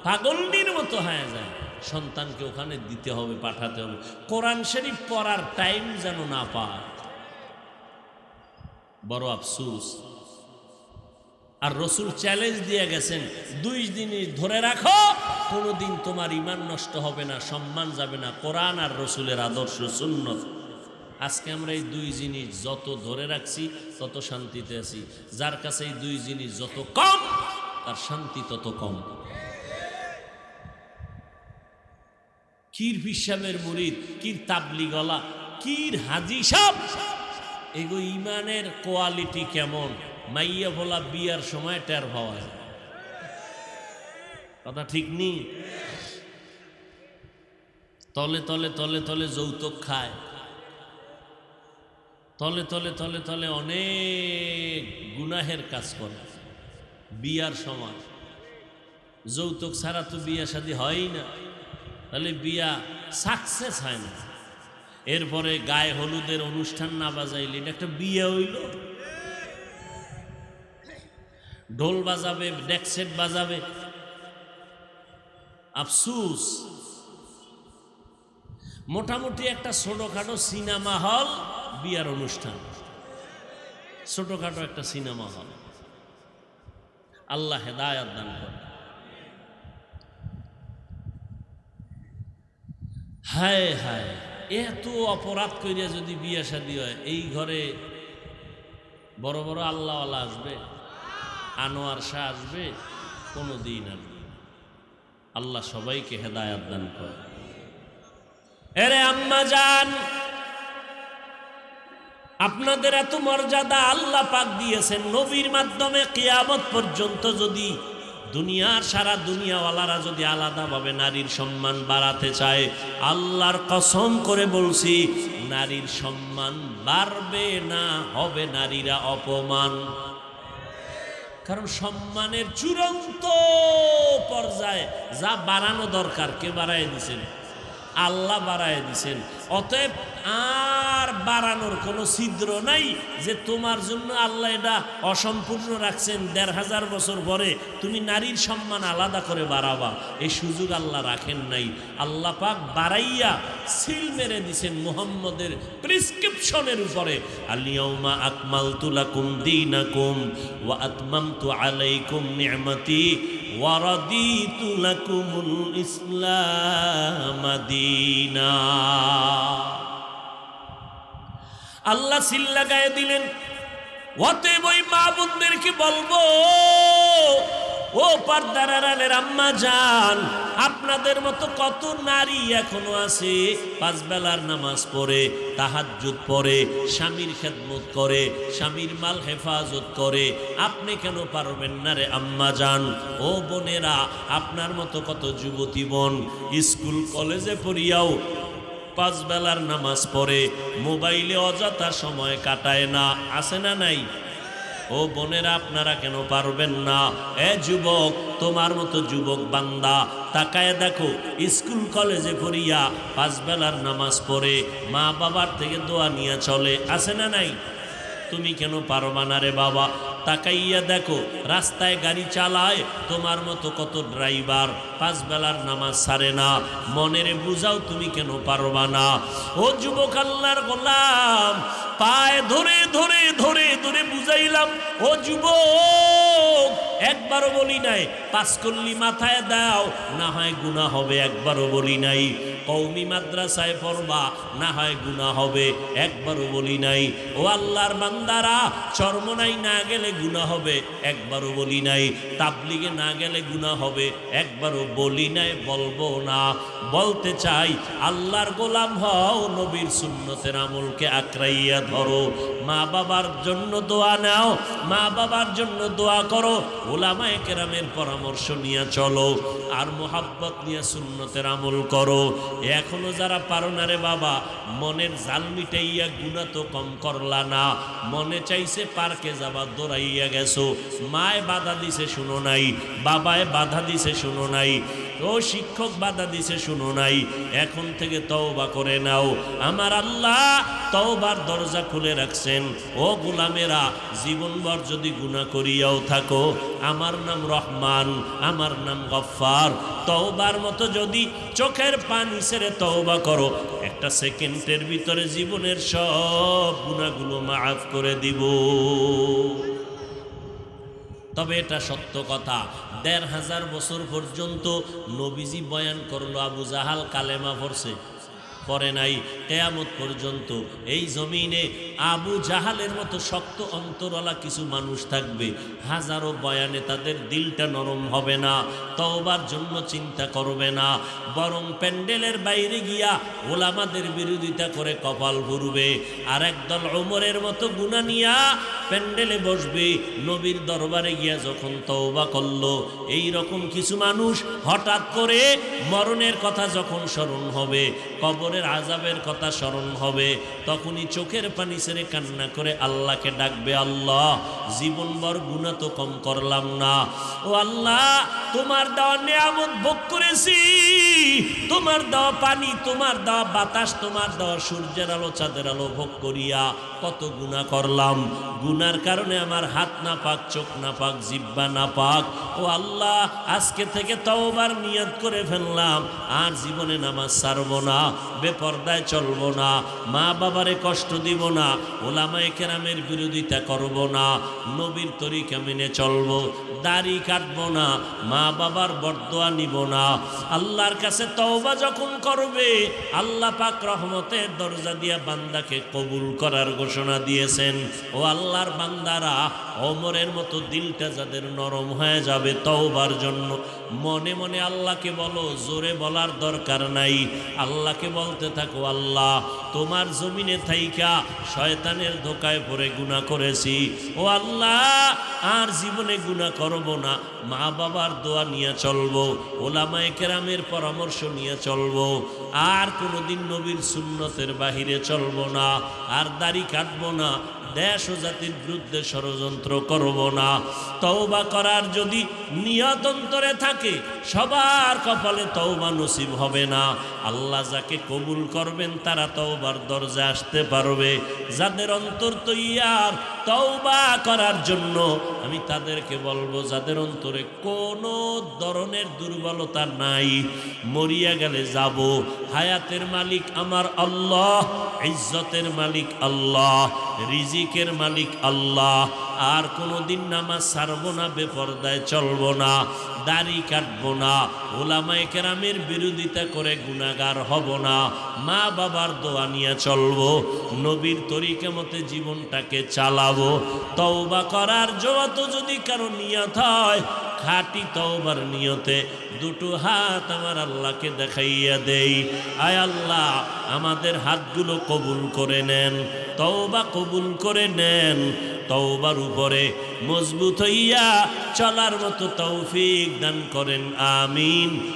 পাগলনির মতো হয়ে যায়, সন্তানকে ওখানে দিতে হবে, পাঠাতে হবে, কোরআন শরীফ পড়ার টাইম যেন না পায়। বড় আফসোস। আর রসুল চ্যালেঞ্জ দিয়ে গেছেন, 2 জিনিস ধরে রাখো, কোনোদিন তোমার ঈমান নষ্ট হবে না, সম্মান যাবে না, কোরআন আর রসুলের আদর্শ সুন্নত। আজকে আমরা এই 2 জিনিস যত ধরে রাখছি তত শান্তিতে আছি। যার কাছে এই 2 জিনিস যত কম, তার শান্তি তত কম। কির পিসাবের মুরিদ, কির তাবলিগলা, কির হাজি সাহেব, এগো ইমানের কোয়ালিটি কেমন মাইয়া ভোলা বিয়ার সময় টের পাওয়া যায়। কথা ঠিক নেই? তলে তলে তলে তলে যৌতুক খায়, তলে তলে তলে তলে অনেক গুনাহের কাজ করে। বিয়ার সময় যৌতুক ছাড়া তো বিয়া শাদী হয়ই না, তাহলে বিয়া সাকসেস হয় না। এরপরে গায়ে হলুদের অনুষ্ঠান না বাজাইলে এটা একটা বিয়ে হইল। ঢোল বাজাবে, ডেকসেট বাজাবে, আফসুস। মোটামুটি একটা ছোটখাটো সিনেমা হল বিয়ার অনুষ্ঠান, ছোটখাটো একটা সিনেমা হল। আল্লাহ হেদায়াত দান করে। হায় হায়, এত অপরাধ করিয়া যদি বিয়ে শাদী হয়, এই ঘরে বড় বড় আল্লাহওয়ালা আসবে, আনোয়ার শাহ আসবে? কোনো দিন আসবে। আল্লাহ সবাইকে হেদায়েত দান করে। এরে আম্মা জান, আপনাদের এত মর্যাদা আল্লাহ পাক দিয়েছেন নবীর মাধ্যমে। কিয়ামত পর্যন্ত যদি দুনিয়ার সারা দুনিয়াওয়ালারা যদি আলাদাভাবে নারীর সম্মান বাড়াতে চায়, আল্লাহর কসম করে বলছি নারীর সম্মান বাড়বে না, হবে নারীরা অপমান। কারণ সম্মানের চূড়ান্ত পর্যায়ে যা বাড়ানো দরকার কে বাড়ায় দিছেন? আল্লাহ বাড়ায় দিছেন। অতএব আর বাড়ানোর কোনো ছিদ্র নাই যে তোমার জন্য আল্লাহ এটা অসম্পূর্ণ রাখছেন, ১৫০০ বছর পরে তুমি নারীর সম্মান আলাদা করে বাড়াবা, এই সুযোগ আল্লাহ রাখেন নাই। আল্লাহ পাক বাড়াইয়া সিল মেরে দিছেন মুহাম্মদের প্রেসক্রিপশনের উপরে, আল-ইয়াউমা আকমালতু লাকুম দীনাকুম ওয়া আতমামতু আলাইকুম নি'মাতি ওয়া রাদিতু লাকুমুল ইসলাম দীনা। আল্লাহ সিল লাগায় দিলেন। অতএব ওই মা বোনদেরকে বলবো, ও পর্দার আড়ালের আম্মা জান, আপনাদের মতো কত নারী এখনো আছে 5 বেলার নামাজ পড়ে, তাহাজ্জুদ পড়ে, স্বামীর খেদমত করে, স্বামীর মাল হেফাজত করে। আপনি কেন পারবেন না রে আম্মা জান? ও বোনেরা, আপনার মতো কত যুবতী বোন স্কুল কলেজে পড়িয়াও 5 বেলার নামাজ পড়ে, মোবাইলে অযথা সময় কাটায় না, আছে না নাই? ও বোনেরা, আপনারা কেন পারবেন না? এ যুবক, তোমার মতো যুবক বান্দা তাকায় দেখো, স্কুল কলেজে পড়িয়া 5 বেলার নামাজ পড়ে, মা বাবার থেকে দোয়া নিয়ে চলে, আছে না নাই? তুমি কেন পারবা না রে বাবা? তাকাইয়া দেখো, রাস্তায় গাড়ি চালায় তোমার মতো কত ড্রাইভার 5 বেলার নামাজ ছাড়ে না, মনেরে বুঝাও তুমি কেন পারবা না? ও যুবক, আল্লাহর গোলাম পায়ে ধরে ধরে ধরে ধরে বুঝাইলাম, ও যুবক, একবারও বলি নাই 5 কল্লি মাথায় দাও, না হয় গুনাহ হবে, একবারও বলি নাই কওমি মাদ্রাসায় পড়বা, না হয় গুনাহ হবে, একবারও বলি নাই। ও আল্লাহর বান্দারা, চরমনাই না গেলে গুনাহ হবে, একবারও বলি নাই। তাবলিগে না গেলে গুনাহ হবে, একবারও বলি নাই, বলবো না। বলতে চাই, আল্লাহর গোলাম হও, নবীর সুন্নতের আমলকে আঁকড়াইয়া ধরো, মা বাবার জন্য দোয়া নাও, মা বাবার জন্য দোয়া করো, উলামায়ে কেরামের পরামর্শ নিয়ে চলো, আর মুহাব্বত নিয়ে সুন্নতের আমল করো। এখনো যারা পারো না রে বাবা, মনের জাল মিটাইয়া গুনাহ তো কম করলা না, মনে চাইছে পার্কে যাবা, দৌড়াইয়া গেছো, মায় বাধা দিছে শুনো নাই, বাবায় বাধা দিছে শুনো নাই, ও শিক্ষক বাধা দিছে শুনো নাই। এখন থেকে তওবা করে নাও, আমার আল্লাহ তওবার দরজা খুলে রাখছেন। ও গোলামেরা, জীবনভর যদি গুনাহ করিয়াও থাকো, আমার নাম রহমান, আমার নাম গফফার, তওবার মতো যদি চোখের পানি ছেড়ে তওবা করো, একটা সেকেন্ডের ভিতরে জীবনের সব গুনাহগুলো মাফ করে দিব। তবে এটা সত্য কথা, ১৫০০ বছর পর্যন্ত নবীজি বয়ান করলো, আবু জাহাল কালেমা পড়ছে? পড়ে নাই। কিয়ামত পর্যন্ত এই জমিনে আবু জাহালের মতো শক্ত অন্তরওয়ালা কিছু মানুষ থাকবে, হাজারো বয়ানে তাদের দিলটা নরম হবে না, তওবার জন্য চিন্তা করবে না, বরং প্যান্ডেলের বাইরে গিয়া ওলামাদের বিরোধিতা করে কপাল ভরবে। আর একদল ওমরের মতো গুনাহ নিয়া প্যান্ডেলে বসবে, নবীর দরবারে গিয়া যখন তওবা করলো। এই রকম কিছু মানুষ হঠাৎ করে মরণের কথা যখন স্মরণ হবে, কবরের আযাবের কথা স্মরণ হবে, তখনই চোখের পানি ছেড়ে কান্না করে আল্লাহকে ডাকবে, আল্লাহ, জীবনভর গুনাহ তো কম করলাম না, ও আল্লাহ, তোমার দেওয়া নিয়ামত ভোগ করেছি, তোমার দেওয়া পানি, তোমার দেওয়া বাতাস, তোমার দেওয়া সূর্যের আলো, চাঁদের আলো ভোগ করিয়া কত গুনাহ করলাম, গুনার কারণে আমার হাত না পাক, চোখ না পাক, জিহ্বা না পাক, ও আল্লাহ, আজকে থেকে তওবার নিয়ত করে ফেললাম, আর জীবনে নামাজ ছাড়ব না, বেপরদায় চলবো না, মা বাবারে কষ্ট দিব না, ওলামায়ে কেরামের বিরোধিতা করব না, নবীর তরিকা মেনে চলবো, দাড়ি কাটবো না, মা বাবার বরদোয়া নিব না। আল্লাহর কাছে তওবা যখন করবে, আল্লাহ পাক রহমতের দরজা দিয়া বান্দাকে কবুল করার ঘোষণা দিয়েছেন। ও আল্লাহর বান্দারা, ওমরের মতো দিলটা যাদের নরম হয়ে যাবে তওবার জন্য, মনে মনে আল্লাহকে বলো, জোরে বলার দরকার নাই, আল্লাহকে বলতে থাকো, আল্লাহ তোমার জমিনে থাইকা শয়তানের ধোকায় পড়ে গুনাহ করেছি, ও আল্লাহ আর জীবনে গুনাহ করব না, মা বাবার দোয়া নিয়ে চলবো, ওলামায়ে কেরামের পরামর্শ নিয়ে চলবো, আর কোনোদিন নবীর সুন্নতের বাহিরে চলবো না, আর দাড়ি কাটবো না, দেশ ও জাতির বিরুদ্ধে ষড়যন্ত্র করব না। তওবা করার যদি নিয়ত অন্তরে থাকে, সবার কপালে তওবা নসিব হবে না। আল্লাহ যাকে কবুল করবেন তারা তওবার দরজা আসতে পারবে। যাদের অন্তর তৈয়ার তওবা করার জন্য, আমি তাদেরকে বলবো, যাদের অন্তরে কোনো ধরনের দুর্বলতা নাই, মরিয়া গেলে যাব, হায়াতের মালিক আমার আল্লাহ, ইজ্জতের মালিক আল্লাহ, রিজিকের মালিক আল্লাহ, আর কোনোদিন নামাজ ছাড়বো না, বেপরদায় চলবো না, দাড়ি কাটবো না, ওলামায়ে কেরামের বিরোধিতা করে গুনাহগার হব না, মা বাবার দোয়া নিয়ে চলবো, নবীর তরিকা মতে জীবনটাকে চালাবো। তওবা করার যত যদি কারো নিয়ত হয়, খাঁটি তওবার নিয়তে দুটো হাত আমার আল্লাহকে দেখাইয়া দেই, আয় আল্লাহ আমাদের হাতগুলো কবুল করে নেন, তওবা কবুল করে নেন, তওবার উপরে মজবুত হইয়া চলার মতো তৌফিক দান করেন, আমিন।